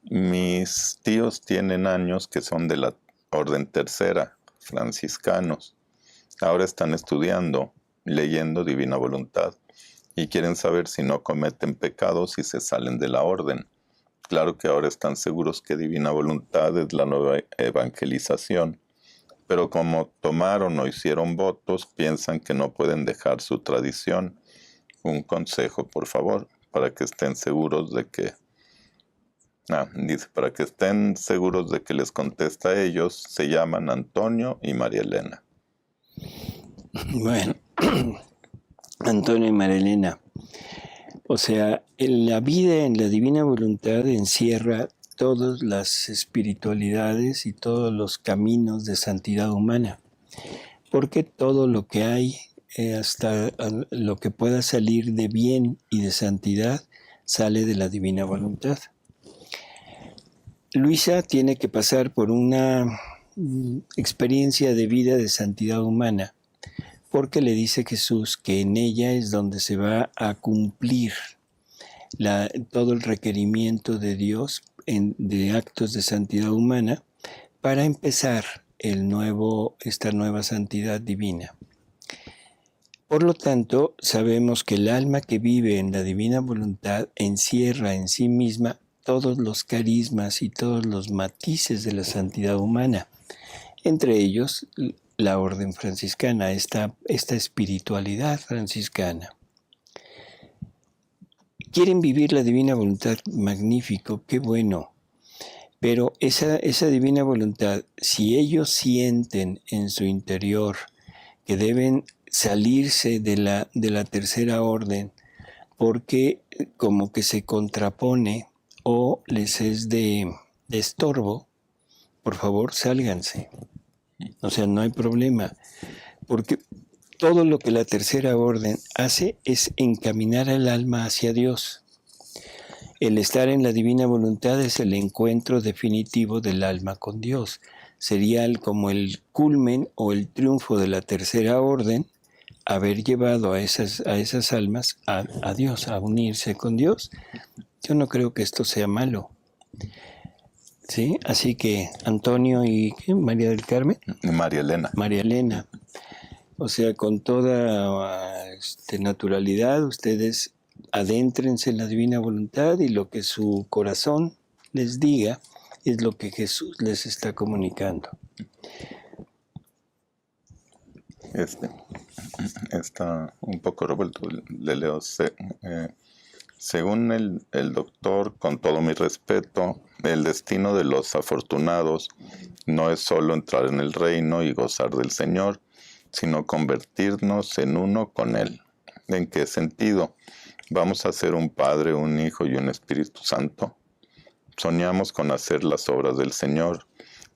mis tíos tienen años que son de la orden tercera, franciscanos. Ahora están estudiando, leyendo Divina Voluntad y quieren saber si no cometen pecados y se salen de la orden. Claro que ahora están seguros que Divina Voluntad es la nueva evangelización, pero como tomaron o hicieron votos, piensan que no pueden dejar su tradición. Un consejo, por favor, para que estén seguros de que... dice, para que estén seguros de que les contesta a ellos, se llaman Antonio y María Elena. Bueno, Antonio y María Elena. O sea, la vida en la Divina Voluntad encierra todas las espiritualidades y todos los caminos de santidad humana, porque todo lo que hay, hasta lo que pueda salir de bien y de santidad, sale de la Divina Voluntad. Luisa tiene que pasar por una experiencia de vida de santidad humana, porque le dice Jesús que en ella es donde se va a cumplir todo el requerimiento de Dios de actos de santidad humana para empezar esta nueva santidad divina. Por lo tanto, sabemos que el alma que vive en la Divina Voluntad encierra en sí misma todos los carismas y todos los matices de la santidad humana, entre ellos la orden franciscana, esta espiritualidad franciscana. Quieren vivir la Divina Voluntad, magnífico, qué bueno. Pero esa Divina Voluntad, si ellos sienten en su interior que deben salirse de la tercera orden, porque como que se contrapone o les es de estorbo, por favor, sálganse. O sea, no hay problema, porque todo lo que la tercera orden hace es encaminar al alma hacia Dios. El estar en la Divina Voluntad es el encuentro definitivo del alma con Dios. Sería como el culmen o el triunfo de la tercera orden, haber llevado a esas almas a Dios, a unirse con Dios. Yo no creo que esto sea malo. ¿Sí? Así que Antonio y María del Carmen. María Elena. María Elena. O sea, con toda naturalidad, ustedes adéntrense en la Divina Voluntad y lo que su corazón les diga es lo que Jesús les está comunicando. Está un poco revuelto, le leo. Según el doctor, con todo mi respeto, el destino de los afortunados no es solo entrar en el reino y gozar del Señor, sino convertirnos en uno con Él. ¿En qué sentido? ¿Vamos a ser un Padre, un Hijo y un Espíritu Santo? Soñamos con hacer las obras del Señor.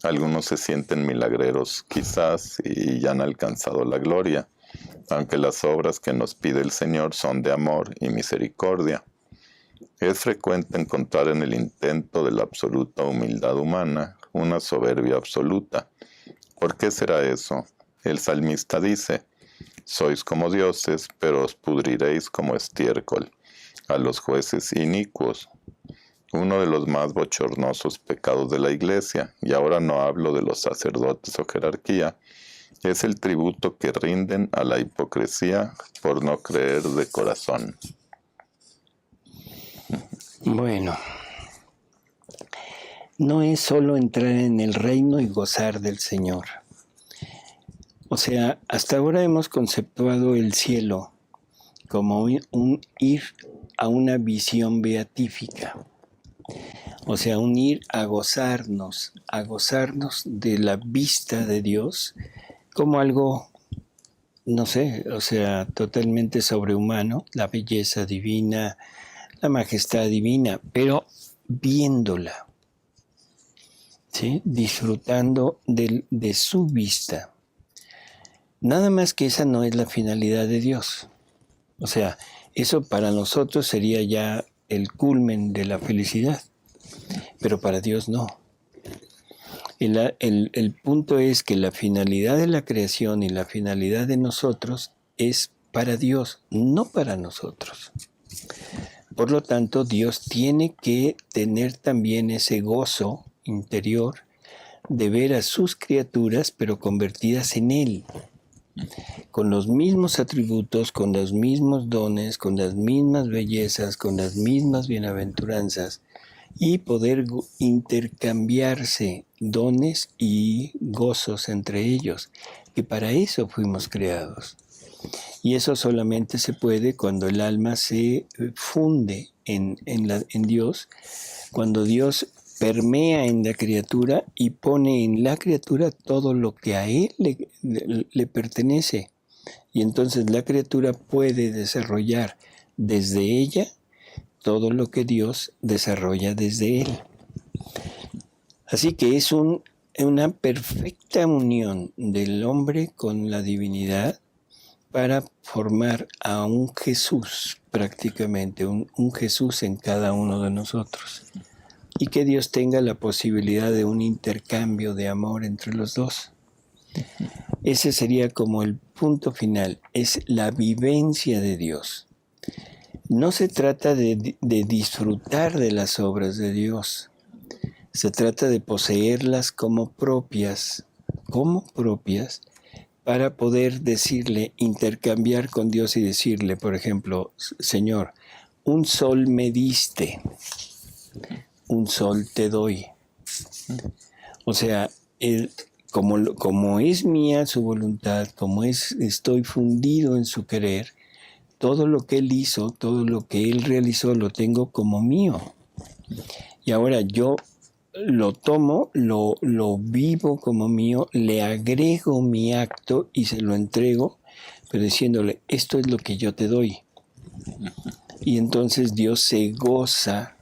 Algunos se sienten milagreros, quizás, y ya han alcanzado la gloria, aunque las obras que nos pide el Señor son de amor y misericordia. Es frecuente encontrar en el intento de la absoluta humildad humana una soberbia absoluta. ¿Por qué será eso? El salmista dice: sois como dioses, pero os pudriréis como estiércol a los jueces inicuos. Uno de los más bochornosos pecados de la Iglesia, y ahora no hablo de los sacerdotes o jerarquía, es el tributo que rinden a la hipocresía por no creer de corazón. Bueno, no es solo entrar en el reino y gozar del Señor. O sea, hasta ahora hemos conceptuado el cielo como un ir a una visión beatífica. O sea, un ir a gozarnos de la vista de Dios como algo, no sé, o sea, totalmente sobrehumano, la belleza divina, la majestad divina, pero viéndola, ¿sí? Disfrutando de su vista. Nada más que esa no es la finalidad de Dios. O sea, eso para nosotros sería ya el culmen de la felicidad, pero para Dios no. El punto es que la finalidad de la creación y la finalidad de nosotros es para Dios, no para nosotros. Por lo tanto, Dios tiene que tener también ese gozo interior de ver a sus criaturas, pero convertidas en Él, con los mismos atributos, con los mismos dones, con las mismas bellezas, con las mismas bienaventuranzas, y poder intercambiarse dones y gozos entre ellos, que para eso fuimos creados. Y eso solamente se puede cuando el alma se funde en Dios, cuando Dios permea en la criatura y pone en la criatura todo lo que a Él le pertenece. Y entonces la criatura puede desarrollar desde ella todo lo que Dios desarrolla desde Él. Así que es una perfecta unión del hombre con la divinidad para formar a un Jesús, prácticamente, un Jesús en cada uno de nosotros. Y que Dios tenga la posibilidad de un intercambio de amor entre los dos. Ese sería como el punto final, es la vivencia de Dios. No se trata de disfrutar de las obras de Dios, se trata de poseerlas como propias, para poder decirle, intercambiar con Dios y decirle, por ejemplo, Señor, un sol me diste, un sol te doy. O sea, como es mía su voluntad, como estoy fundido en su querer, todo lo que Él hizo, todo lo que Él realizó, lo tengo como mío. Y ahora yo lo tomo, lo vivo como mío, le agrego mi acto y se lo entrego, pero diciéndole, esto es lo que yo te doy. Y entonces Dios se goza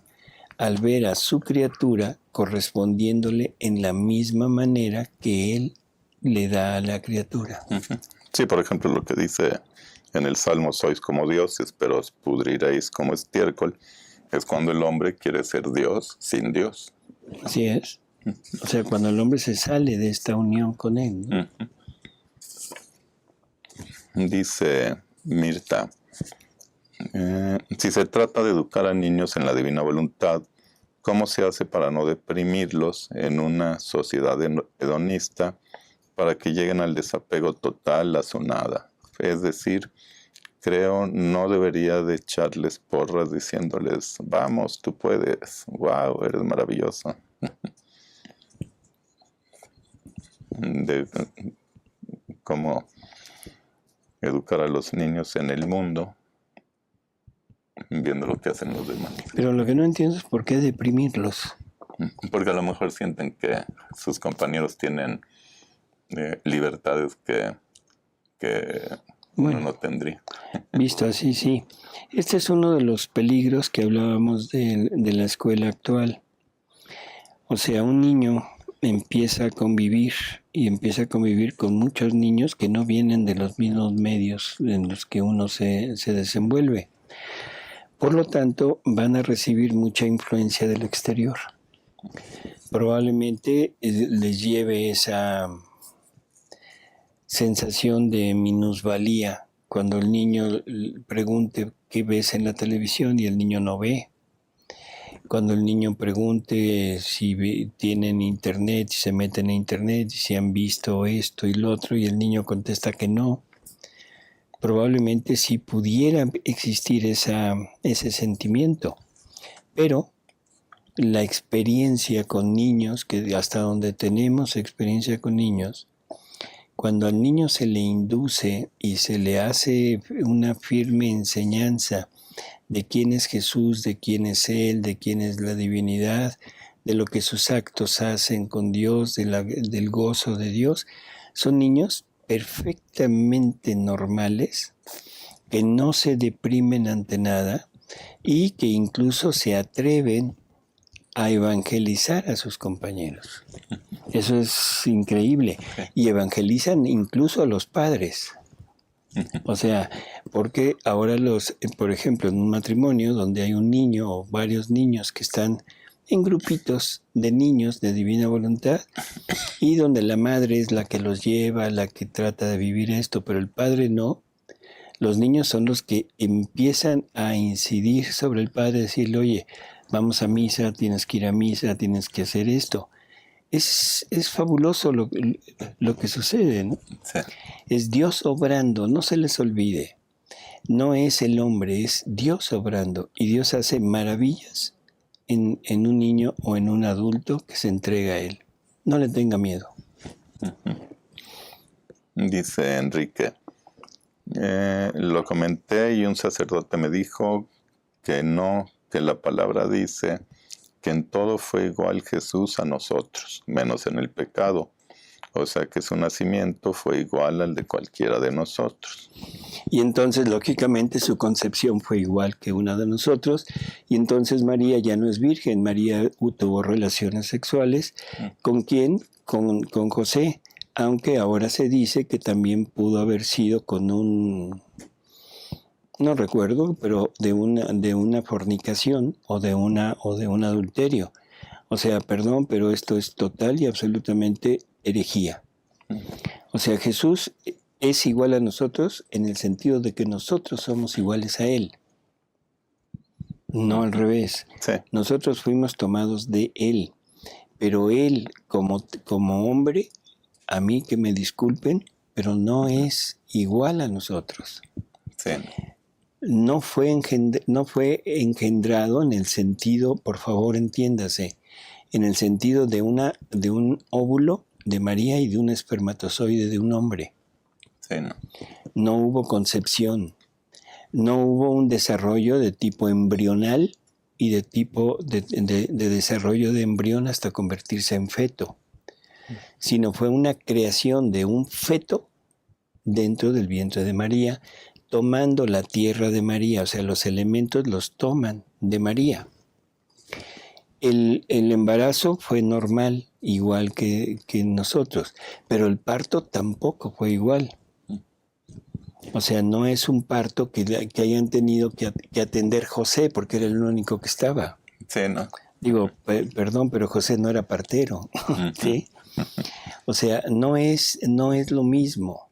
al ver a su criatura correspondiéndole en la misma manera que Él le da a la criatura. Sí, por ejemplo, lo que dice en el Salmo, sois como dioses, pero os pudriréis como estiércol, es cuando el hombre quiere ser Dios sin Dios. Así es. O sea, cuando el hombre se sale de esta unión con Él, ¿no? Dice Mirta, si se trata de educar a niños en la divina voluntad, ¿cómo se hace para no deprimirlos en una sociedad hedonista para que lleguen al desapego total a su nada? Es decir, creo no debería de echarles porras diciéndoles, vamos, tú puedes, wow, eres maravilloso. Cómo educar a los niños en el mundo viendo lo que hacen los demás. Pero lo que no entiendo es por qué deprimirlos. Porque a lo mejor sienten que sus compañeros tienen libertades que uno no tendría. Visto así, sí. Este es uno de los peligros que hablábamos de la escuela actual. O sea, un niño empieza a convivir con muchos niños que no vienen de los mismos medios en los que uno se desenvuelve. Por lo tanto, van a recibir mucha influencia del exterior. Probablemente les lleve esa sensación de minusvalía cuando el niño pregunte qué ves en la televisión y el niño no ve. Cuando el niño pregunte si tienen internet, si se meten en internet, si han visto esto y lo otro, y el niño contesta que no. Probablemente sí pudiera existir ese sentimiento, Pero la experiencia con niños, que hasta donde tenemos experiencia con niños, cuando al niño se le induce y se le hace una firme enseñanza de quién es Jesús, de quién es Él, de quién es la divinidad, de lo que sus actos hacen con Dios, del gozo de Dios, son niños perfectamente normales, que no se deprimen ante nada y que incluso se atreven a evangelizar a sus compañeros. Eso es increíble. Y evangelizan incluso a los padres. O sea, porque ahora por ejemplo, en un matrimonio donde hay un niño o varios niños que están en grupitos de niños de divina voluntad y donde la madre es la que los lleva, la que trata de vivir esto, pero el padre no, los niños son los que empiezan a incidir sobre el padre, decirle, oye, vamos a misa, tienes que ir a misa, tienes que hacer esto. Es fabuloso lo que sucede, ¿no? Sí. Es Dios obrando, no se les olvide. No es el hombre, es Dios obrando. Y Dios hace maravillas en un niño o en un adulto que se entrega a Él. No le tenga miedo. Dice Enrique, lo comenté y un sacerdote me dijo que no, que la palabra dice que en todo fue igual Jesús a nosotros, menos en el pecado. O sea que su nacimiento fue igual al de cualquiera de nosotros. Y entonces, lógicamente, su concepción fue igual que una de nosotros. Y entonces María ya no es virgen. María tuvo relaciones sexuales. ¿Con quién? Con José. Aunque ahora se dice que también pudo haber sido con un... no recuerdo, pero de una fornicación o de un adulterio. O sea, perdón, pero esto es total y absolutamente herejía. O sea, Jesús es igual a nosotros en el sentido de que nosotros somos iguales a Él. No al revés. Sí. Nosotros fuimos tomados de Él, pero Él como hombre, a mí que me disculpen, pero no es igual a nosotros. Sí. No fue engendrado en el sentido, por favor entiéndase, en el sentido de un óvulo de María y de un espermatozoide de un hombre. Sí, no. No hubo concepción, no hubo un desarrollo de tipo embrional y de tipo de desarrollo de embrión hasta convertirse en feto, sino fue una creación de un feto dentro del vientre de María, tomando la tierra de María, o sea, los elementos los toman de María. El embarazo fue normal, igual que nosotros, pero el parto tampoco fue igual. O sea, no es un parto que hayan tenido que atender José, porque era el único que estaba. Sí, no. Digo, perdón, pero José no era partero, ¿sí? O sea, no es lo mismo.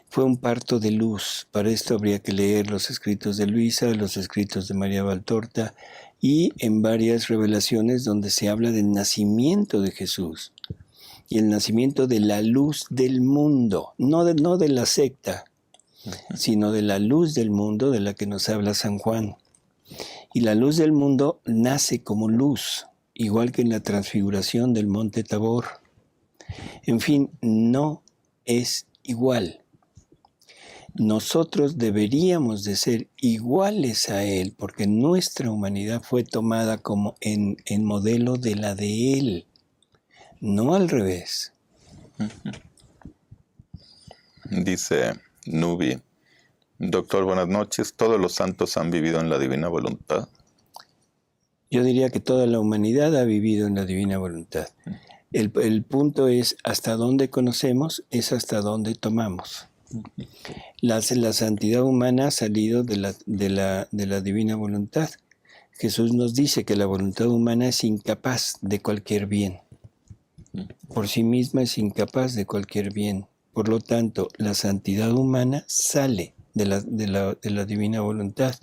Fue un parto de luz. Para esto habría que leer los escritos de Luisa, los escritos de María Valtorta y en varias revelaciones donde se habla del nacimiento de Jesús y el nacimiento de la luz del mundo, no de la secta, sino de la luz del mundo de la que nos habla San Juan. Y la luz del mundo nace como luz, igual que en la transfiguración del monte Tabor. En fin, no es igual. Nosotros deberíamos de ser iguales a Él, porque nuestra humanidad fue tomada como en modelo de la de Él, no al revés. Dice Nubi, doctor, buenas noches. ¿Todos los santos han vivido en la divina voluntad? Yo diría que toda la humanidad ha vivido en la divina voluntad. El punto es, hasta dónde conocemos, es hasta dónde tomamos. La santidad humana ha salido de la divina voluntad. Jesús nos dice que la voluntad humana es incapaz de cualquier bien. Por sí misma es incapaz de cualquier bien. Por lo tanto, la santidad humana sale de la divina voluntad.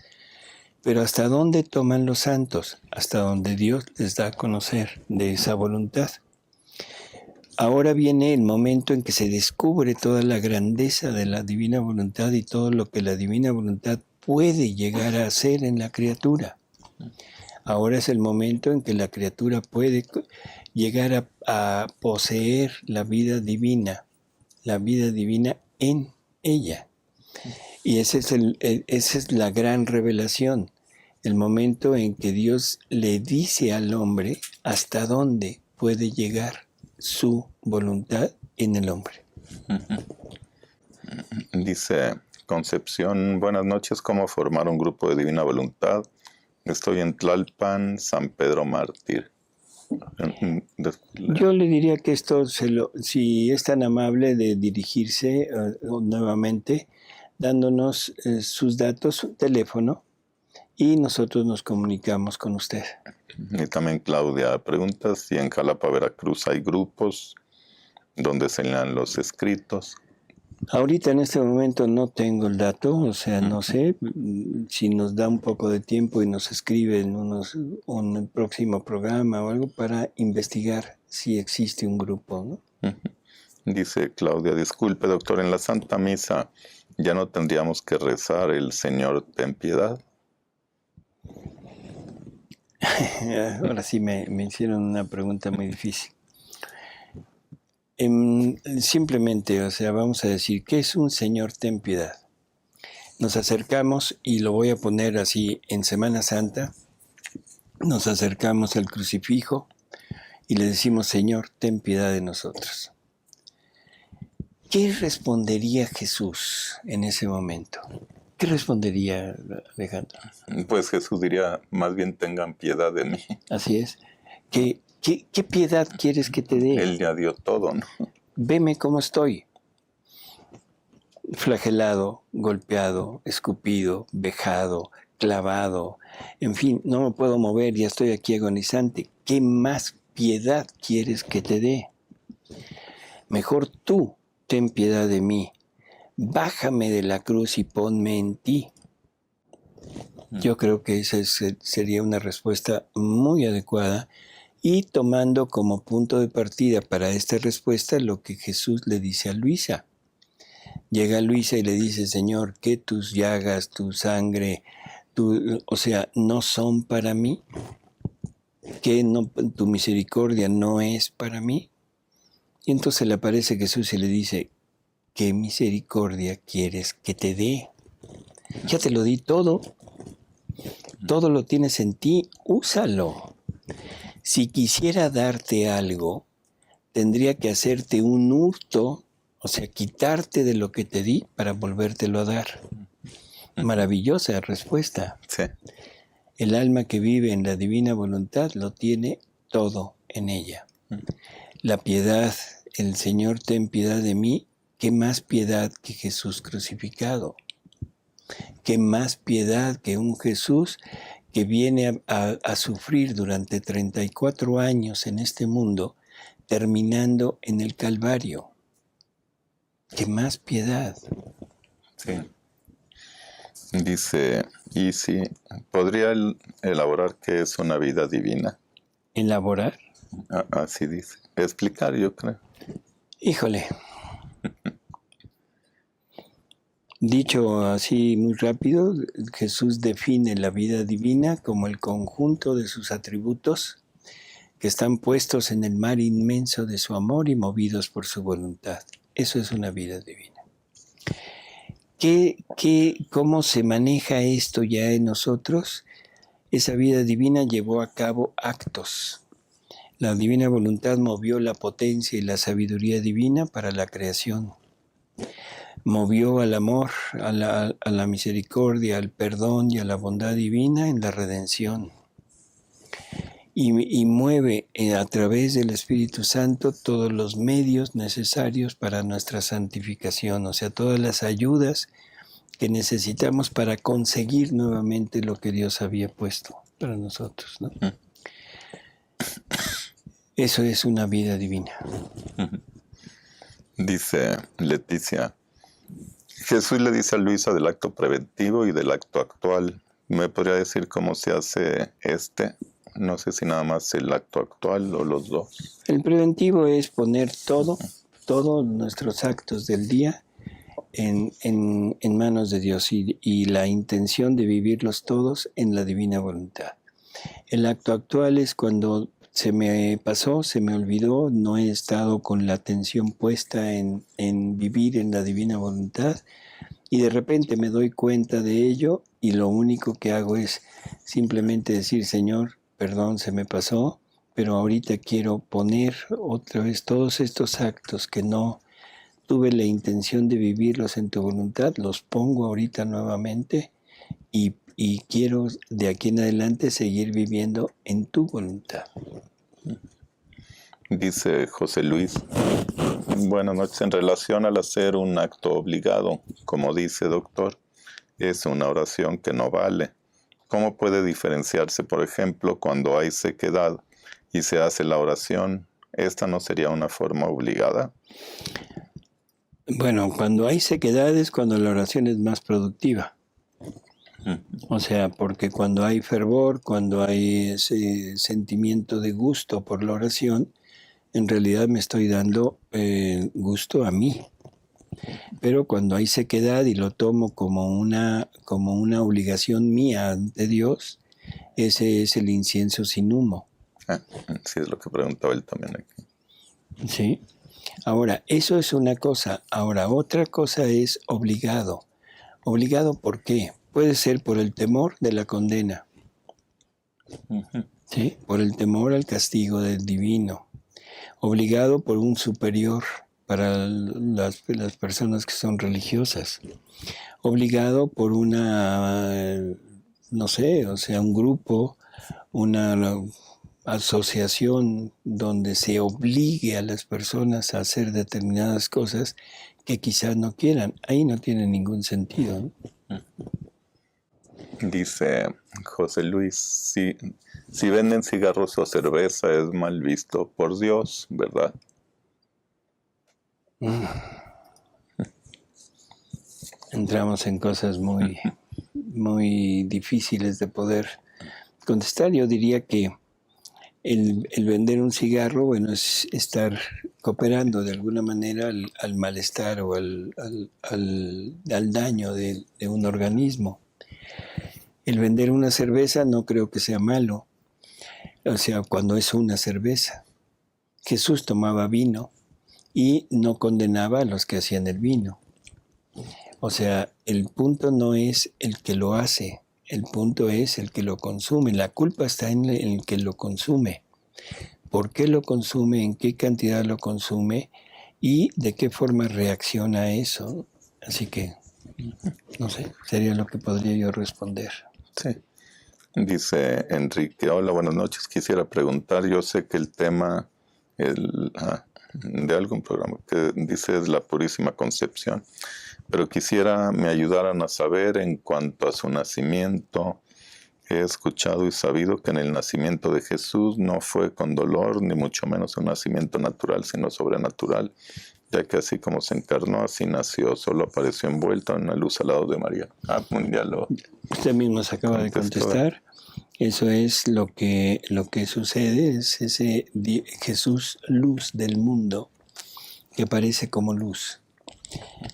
Pero ¿hasta dónde toman los santos? Hasta donde Dios les da a conocer de esa voluntad. Ahora viene el momento en que se descubre toda la grandeza de la divina voluntad y todo lo que la divina voluntad puede llegar a hacer en la criatura. Ahora es el momento en que la criatura puede llegar a poseer la vida divina en ella. Y esa es la gran revelación, el momento en que Dios le dice al hombre hasta dónde puede llegar su voluntad en el hombre. Dice Concepción, buenas noches, ¿cómo formar un grupo de divina voluntad? Estoy en Tlalpan, San Pedro Mártir. Yo le diría que esto, si es tan amable de dirigirse nuevamente, dándonos sus datos, su teléfono, y nosotros nos comunicamos con usted. Y también Claudia pregunta si en Jalapa, Veracruz hay grupos donde se lean los escritos. Ahorita en este momento no tengo el dato, o sea, no sé si nos da un poco de tiempo y nos escribe en un próximo programa o algo para investigar si existe un grupo, ¿no? Dice Claudia, disculpe doctor, en la Santa Misa ya no tendríamos que rezar el Señor ten piedad. Ahora sí me hicieron una pregunta muy difícil. Simplemente, o sea, vamos a decir, ¿qué es un Señor ten piedad? Nos acercamos, y lo voy a poner así en Semana Santa, nos acercamos al crucifijo y le decimos, Señor, ten piedad de nosotros. ¿Qué respondería Jesús en ese momento? ¿Qué respondería, Alejandro? Pues Jesús diría, más bien tengan piedad de mí. Así es. ¿Qué piedad quieres que te dé? Él ya dio todo, ¿no? Veme cómo estoy. Flagelado, golpeado, escupido, vejado, clavado. En fin, no me puedo mover, ya estoy aquí agonizante. ¿Qué más piedad quieres que te dé? Mejor tú ten piedad de mí. Bájame de la cruz y ponme en ti. Yo creo que esa sería una respuesta muy adecuada, y tomando como punto de partida para esta respuesta lo que Jesús le dice a Luisa. Llega Luisa y le dice, Señor, que tus llagas, tu sangre, o sea, no son para mí, que tu misericordia no es para mí. Y entonces le aparece Jesús y le dice, ¿qué misericordia quieres que te dé? Ya te lo di todo. Todo lo tienes en ti, úsalo. Si quisiera darte algo, tendría que hacerte un hurto, o sea, quitarte de lo que te di para volvértelo a dar. Maravillosa respuesta. Sí. El alma que vive en la divina voluntad lo tiene todo en ella. La piedad, el Señor ten piedad de mí, ¿qué más piedad que Jesús crucificado? ¿Qué más piedad que un Jesús que viene a sufrir durante 34 años en este mundo, terminando en el Calvario? ¿Qué más piedad? Sí. Dice, ¿y si podría elaborar qué es una vida divina? ¿Elaborar? Así dice. Explicar, yo creo. Híjole. Dicho así muy rápido, Jesús define la vida divina como el conjunto de sus atributos que están puestos en el mar inmenso de su amor y movidos por su voluntad. Eso es una vida divina. ¿Cómo se maneja esto ya en nosotros? Esa vida divina llevó a cabo actos. La divina voluntad movió la potencia y la sabiduría divina para la creación. Movió al amor, a la misericordia, al perdón y a la bondad divina en la redención. Y mueve a través del Espíritu Santo todos los medios necesarios para nuestra santificación, o sea, todas las ayudas que necesitamos para conseguir nuevamente lo que Dios había puesto para nosotros, ¿no? Eso es una vida divina. Dice Leticia, Jesús le dice a Luisa del acto preventivo y del acto actual. ¿Me podría decir cómo se hace este? No sé si nada más el acto actual o los dos. El preventivo es poner todos nuestros actos del día en manos de Dios y la intención de vivirlos todos en la divina voluntad. El acto actual es cuando se me pasó, se me olvidó, no he estado con la atención puesta en vivir en la divina voluntad y de repente me doy cuenta de ello y lo único que hago es simplemente decir, Señor, perdón, se me pasó, pero ahorita quiero poner otra vez todos estos actos que no tuve la intención de vivirlos en tu voluntad, los pongo ahorita nuevamente y quiero de aquí en adelante seguir viviendo en tu voluntad. Dice José Luis, buenas noches, en relación al hacer un acto obligado, como dice doctor, es una oración que no vale. ¿Cómo puede diferenciarse, por ejemplo, cuando hay sequedad y se hace la oración? ¿Esta no sería una forma obligada? Bueno, cuando hay sequedad es cuando la oración es más productiva. O sea, porque cuando hay fervor, cuando hay ese sentimiento de gusto por la oración, en realidad me estoy dando gusto a mí. Pero cuando hay sequedad y lo tomo como una obligación mía ante Dios, ese es el incienso sin humo. Sí, es lo que preguntaba él también aquí. Sí. Ahora, eso es una cosa. Ahora, otra cosa es obligado. ¿Obligado por qué? Puede ser por el temor de la condena. ¿Sí? Por el temor al castigo del divino. Obligado por un superior para las personas que son religiosas. Obligado por una, no sé, o sea, un grupo, una asociación donde se obligue a las personas a hacer determinadas cosas que quizás no quieran. Ahí no tiene ningún sentido, ¿no? Dice José Luis, si venden cigarros o cerveza es mal visto por Dios, ¿verdad? Entramos en cosas muy, muy difíciles de poder contestar. Yo diría que el vender un cigarro, bueno, es estar cooperando de alguna manera al malestar o al daño de un organismo. El vender una cerveza no creo que sea malo, o sea, cuando es una cerveza. Jesús tomaba vino y no condenaba a los que hacían el vino. O sea, el punto no es el que lo hace, el punto es el que lo consume. La culpa está en el que lo consume. ¿Por qué lo consume? ¿En qué cantidad lo consume? ¿Y de qué forma reacciona a eso? Así que, no sé, sería lo que podría yo responder. Sí. Dice Enrique, hola, buenas noches. Quisiera preguntar, yo sé que el tema de algún programa que dice es la Purísima Concepción, pero quisiera me ayudaran a saber en cuanto a su nacimiento. He escuchado y sabido que en el nacimiento de Jesús no fue con dolor, ni mucho menos un nacimiento natural, sino sobrenatural, ya que así como se encarnó, así nació, solo apareció envuelto en la luz al lado de María. Ya lo... Usted mismo se acaba de contestar. Eso es lo que sucede, es ese Jesús luz del mundo que aparece como luz.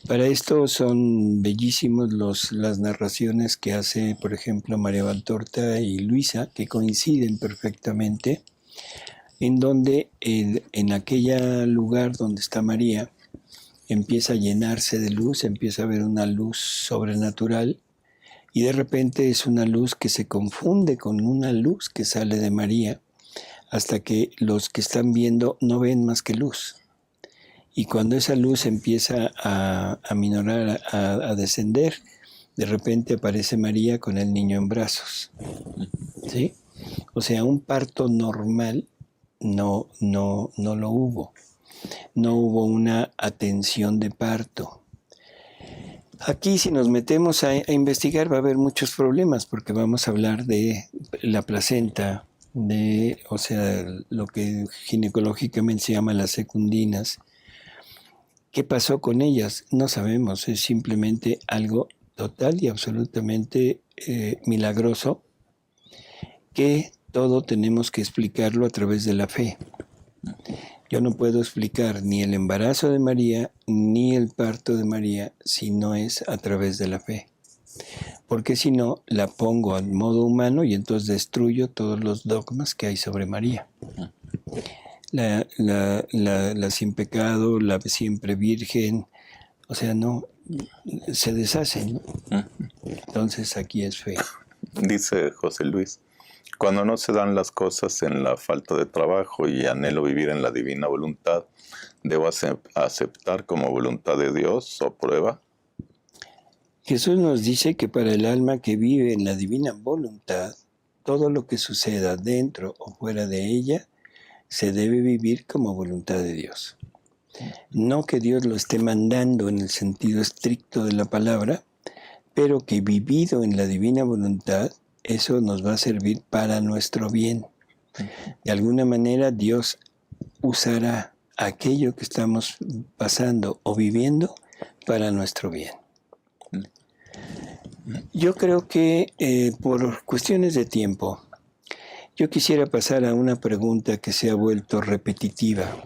Para esto son bellísimos las narraciones que hace, por ejemplo, María Valtorta y Luisa, que coinciden perfectamente, en donde en aquel lugar donde está María empieza a llenarse de luz, empieza a ver una luz sobrenatural y de repente es una luz que se confunde con una luz que sale de María hasta que los que están viendo no ven más que luz. Y cuando esa luz empieza a minorar, a descender, de repente aparece María con el niño en brazos. ¿Sí? O sea, un parto normal no lo hubo. No hubo una atención de parto. Aquí si nos metemos a investigar va a haber muchos problemas porque vamos a hablar de la placenta, o sea, lo que ginecológicamente se llama las secundinas. ¿Qué pasó con ellas? No sabemos, es simplemente algo total y absolutamente milagroso que todo tenemos que explicarlo a través de la fe. Yo no puedo explicar ni el embarazo de María ni el parto de María si no es a través de la fe. porque si no, la pongo al modo humano y entonces destruyo todos los dogmas que hay sobre María. La sin pecado, la siempre virgen, o sea, no, se deshacen, ¿no? Entonces aquí es fe. Dice José Luis, cuando no se dan las cosas en la falta de trabajo y anhelo vivir en la divina voluntad, ¿debo aceptar como voluntad de Dios o prueba? Jesús nos dice que para el alma que vive en la divina voluntad, todo lo que suceda dentro o fuera de ella se debe vivir como voluntad de Dios. No que Dios lo esté mandando en el sentido estricto de la palabra, pero que vivido en la divina voluntad, eso nos va a servir para nuestro bien. De alguna manera Dios usará aquello que estamos pasando o viviendo para nuestro bien. Yo creo que por cuestiones de tiempo, yo quisiera pasar a una pregunta que se ha vuelto repetitiva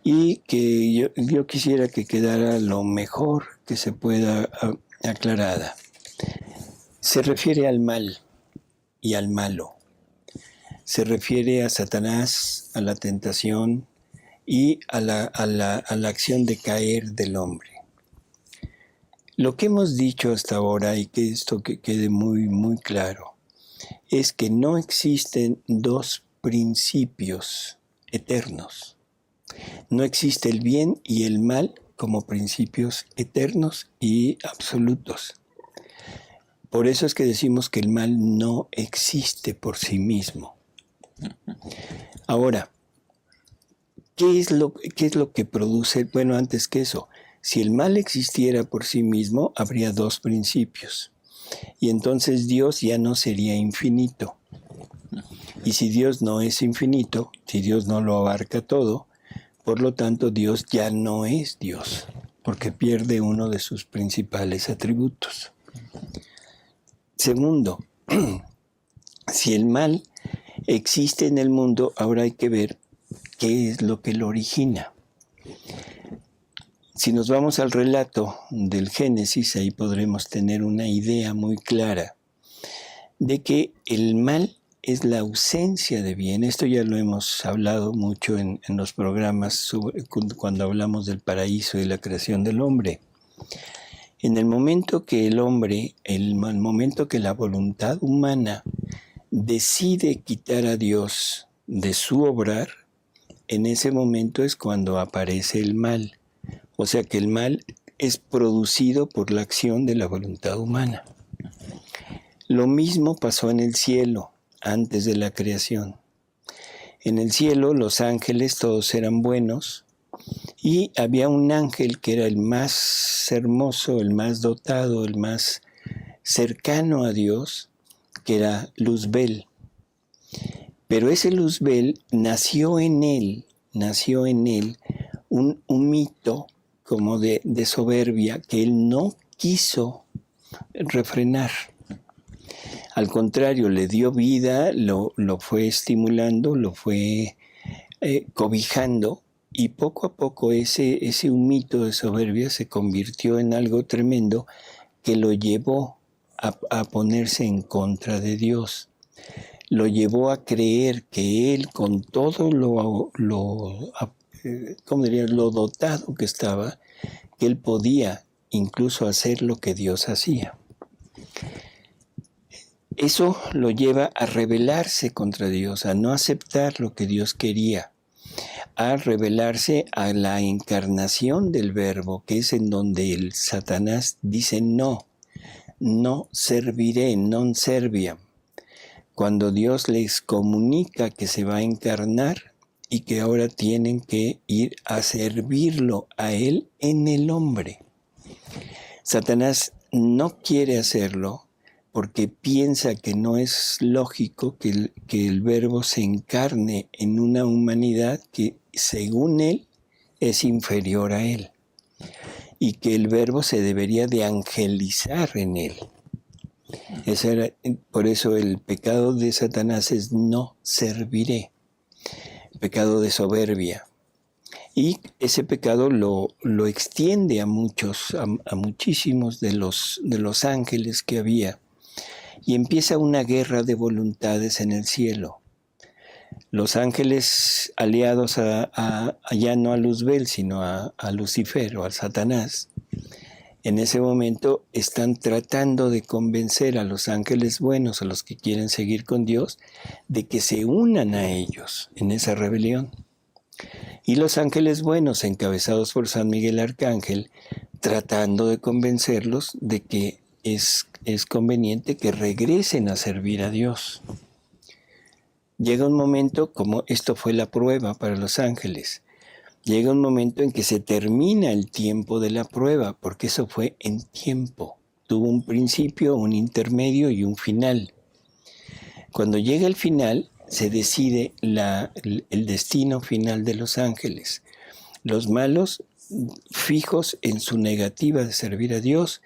y que yo quisiera que quedara lo mejor que se pueda aclarada. Se refiere al mal y al malo. Se refiere a Satanás, a la tentación y a la acción de caer del hombre. Lo que hemos dicho hasta ahora, y que esto que quede muy, muy claro, es que no existen dos principios eternos. No existe el bien y el mal como principios eternos y absolutos. Por eso es que decimos que el mal no existe por sí mismo. Ahora, ¿qué es lo que produce? Bueno, antes que eso, si el mal existiera por sí mismo, habría dos principios. Y entonces Dios ya no sería infinito. Y si Dios no es infinito, si Dios no lo abarca todo, por lo tanto Dios ya no es Dios, porque pierde uno de sus principales atributos. Segundo, si el mal existe en el mundo, ahora hay que ver qué es lo que lo origina. Si nos vamos al relato del Génesis, ahí podremos tener una idea muy clara de que el mal es la ausencia de bien. Esto ya lo hemos hablado mucho en los programas cuando hablamos del paraíso y la creación del hombre. En el momento que el hombre, el momento que la voluntad humana decide quitar a Dios de su obrar, en ese momento es cuando aparece el mal. O sea que el mal es producido por la acción de la voluntad humana. Lo mismo pasó en el cielo antes de la creación. En el cielo los ángeles todos eran buenos y había un ángel que era el más hermoso, el más dotado, el más cercano a Dios, que era Luzbel. Pero ese Luzbel nació en él un mito como de soberbia que él no quiso refrenar. Al contrario, le dio vida, lo fue estimulando, lo fue cobijando, y poco a poco ese humito de soberbia se convirtió en algo tremendo que lo llevó a ponerse en contra de Dios. Lo llevó a creer que él, con todo lo dotado que estaba, que él podía incluso hacer lo que Dios hacía. Eso lo lleva a rebelarse contra Dios, a no aceptar lo que Dios quería, a rebelarse a la encarnación del Verbo, que es en donde el Satanás dice no serviré, non serviam. Cuando Dios les comunica que se va a encarnar y que ahora tienen que ir a servirlo a Él en el hombre. Satanás no quiere hacerlo porque piensa que no es lógico que el Verbo se encarne en una humanidad que, según él, es inferior a él, y que el Verbo se debería de angelizar en él. Por eso el pecado de Satanás es no serviré, pecado de soberbia. Y ese pecado lo extiende a muchísimos de los ángeles que había. Y empieza una guerra de voluntades en el cielo. Los ángeles aliados ya no a Luzbel, sino a Lucifer o a Satanás, en ese momento están tratando de convencer a los ángeles buenos, a los que quieren seguir con Dios, de que se unan a ellos en esa rebelión. Y los ángeles buenos, encabezados por San Miguel Arcángel, tratando de convencerlos de que es conveniente que regresen a servir a Dios. Llega un momento, como esto fue la prueba para los ángeles, llega un momento en que se termina el tiempo de la prueba, porque eso fue en tiempo. Tuvo un principio, un intermedio y un final. Cuando llega el final, se decide el destino final de los ángeles. Los malos fijos en su negativa de servir a Dios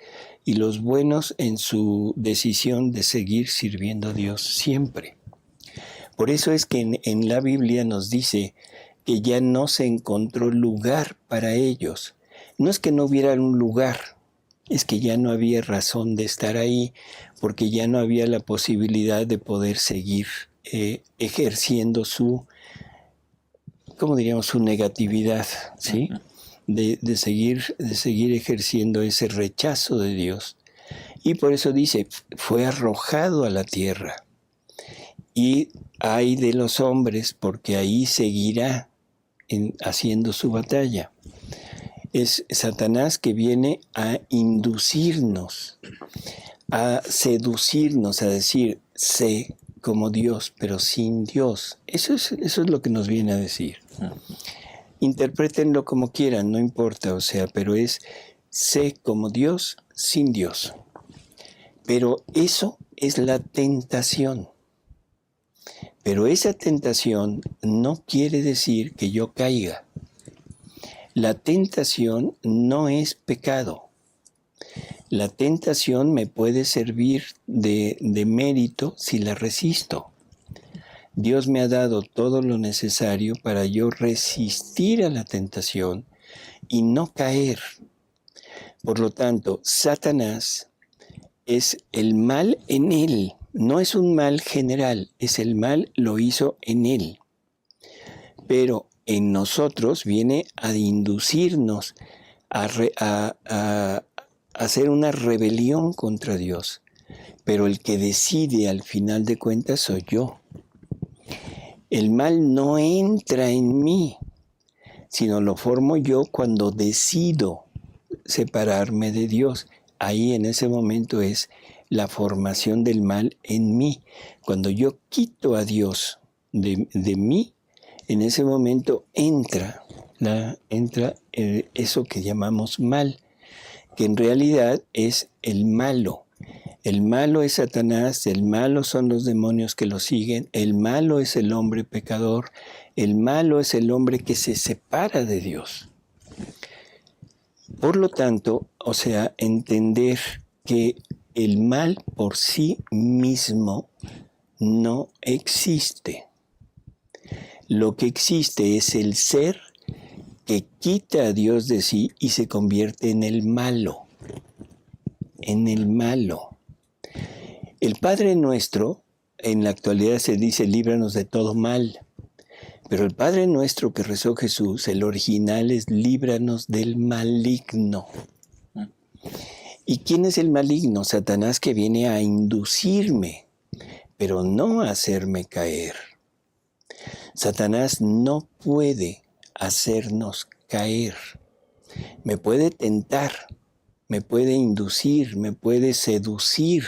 y los buenos en su decisión de seguir sirviendo a Dios siempre. Por eso es que en la Biblia nos dice que ya no se encontró lugar para ellos. No es que no hubiera un lugar, es que ya no había razón de estar ahí, porque ya no había la posibilidad de poder seguir ejerciendo su negatividad, ¿sí? De seguir ejerciendo ese rechazo de Dios. Y por eso dice, fue arrojado a la tierra. Y ay de los hombres, porque ahí seguirá haciendo su batalla. Es Satanás que viene a inducirnos, a seducirnos, a decir, sé como Dios, pero sin Dios. Eso es lo que nos viene a decir. Interprétenlo como quieran, no importa, pero es sé como Dios, sin Dios. Pero eso es la tentación. Pero esa tentación no quiere decir que yo caiga. La tentación no es pecado. La tentación me puede servir de mérito si la resisto. Dios me ha dado todo lo necesario para yo resistir a la tentación y no caer. Por lo tanto, Satanás es el mal en él. No es un mal general, es el mal lo hizo en él. Pero en nosotros viene a inducirnos a hacer una rebelión contra Dios. Pero el que decide al final de cuentas soy yo. El mal no entra en mí, sino lo formo yo cuando decido separarme de Dios. Ahí en ese momento es la formación del mal en mí. Cuando yo quito a Dios de mí, en ese momento entra eso que llamamos mal, que en realidad es el malo. El malo es Satanás, el malo son los demonios que lo siguen, el malo es el hombre pecador, el malo es el hombre que se separa de Dios. Por lo tanto, entender que el mal por sí mismo no existe. Lo que existe es el ser que quita a Dios de sí y se convierte en el malo. En el malo. El Padre Nuestro, en la actualidad se dice, líbranos de todo mal. Pero el Padre Nuestro que rezó Jesús, el original es, líbranos del maligno. ¿Y quién es el maligno? Satanás, que viene a inducirme, pero no a hacerme caer. Satanás no puede hacernos caer. Me puede tentar, me puede inducir, me puede seducir,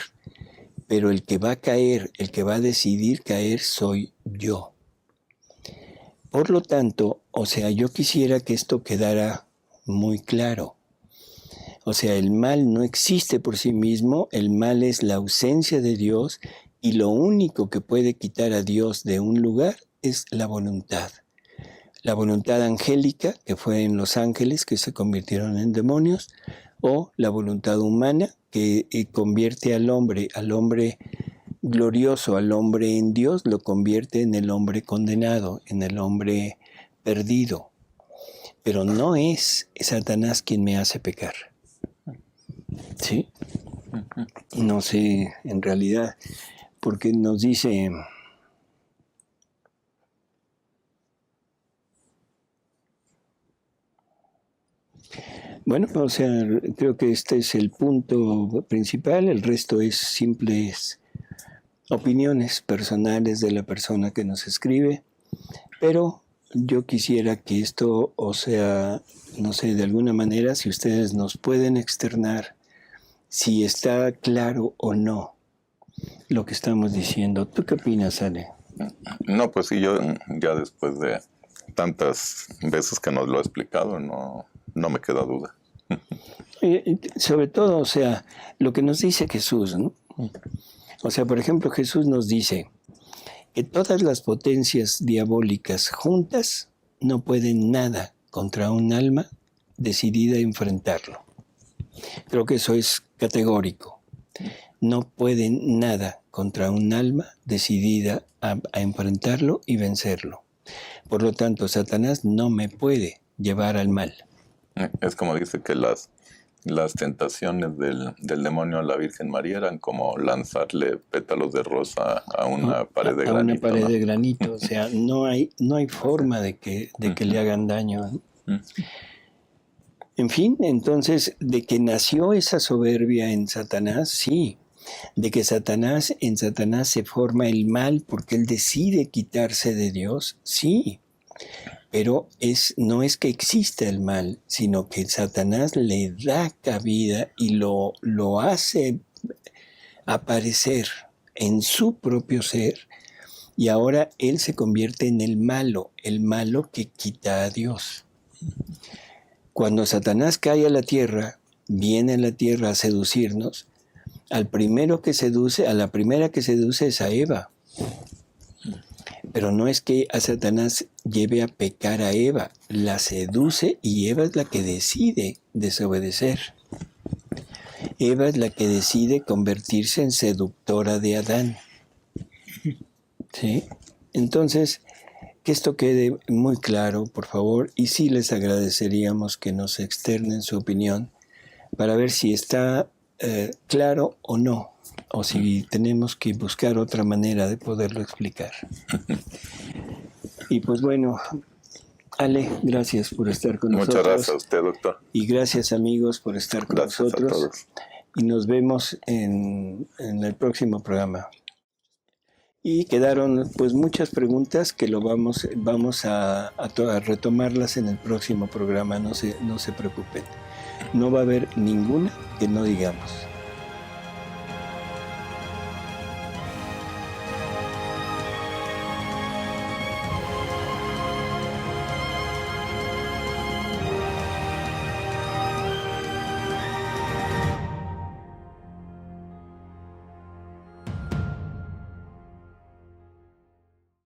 pero el que va a caer, el que va a decidir caer soy yo. Por lo tanto, yo quisiera que esto quedara muy claro. El mal no existe por sí mismo, el mal es la ausencia de Dios y lo único que puede quitar a Dios de un lugar es la voluntad. La voluntad angélica, que fue en los ángeles que se convirtieron en demonios, o la voluntad humana que convierte al hombre glorioso, al hombre en Dios, lo convierte en el hombre condenado, en el hombre perdido. pero no es Satanás quien me hace pecar. ¿Sí? No sé, en realidad, porque nos dice... Bueno, o sea, creo que este es el punto principal, el resto es simples opiniones personales de la persona que nos escribe, pero yo quisiera que esto, o sea, no sé, de alguna manera, si ustedes nos pueden externar si está claro o no lo que estamos diciendo. ¿Tú qué opinas, Ale? No, pues sí, yo ya después de tantas veces que nos lo ha explicado, no me queda duda. Sobre todo, o sea, lo que nos dice Jesús, ¿no? O sea, por ejemplo, Jesús nos dice que todas las potencias diabólicas juntas no pueden nada contra un alma decidida a enfrentarlo. Creo que eso es categórico. No pueden nada contra un alma decidida a enfrentarlo y vencerlo. Por lo tanto, Satanás no me puede llevar al mal. Es como dice que las tentaciones del demonio a la Virgen María eran como lanzarle pétalos de rosa a una pared de granito. A una pared de granito, o sea, no hay forma de que le hagan daño. En fin, entonces, de que nació esa soberbia en Satanás, sí. De que en Satanás se forma el mal porque él decide quitarse de Dios, sí. Pero no es que exista el mal, sino que Satanás le da cabida y lo hace aparecer en su propio ser, y ahora él se convierte en el malo que quita a Dios. Cuando Satanás cae a la tierra, viene a la tierra a seducirnos, a la primera que seduce es a Eva. Pero no es que a Satanás lleve a pecar a Eva, la seduce y Eva es la que decide desobedecer. Eva es la que decide convertirse en seductora de Adán. ¿Sí? Entonces, que esto quede muy claro, por favor, y sí les agradeceríamos que nos externen su opinión para ver si está claro o no, o si tenemos que buscar otra manera de poderlo explicar. Y pues bueno, Ale, gracias por estar con nosotros. Muchas gracias a usted, doctor. Y gracias, amigos, por estar con nosotros. A todos. Y nos vemos en el próximo programa. Y quedaron pues muchas preguntas que vamos a retomarlas en el próximo programa, no se preocupen. No va a haber ninguna que no digamos.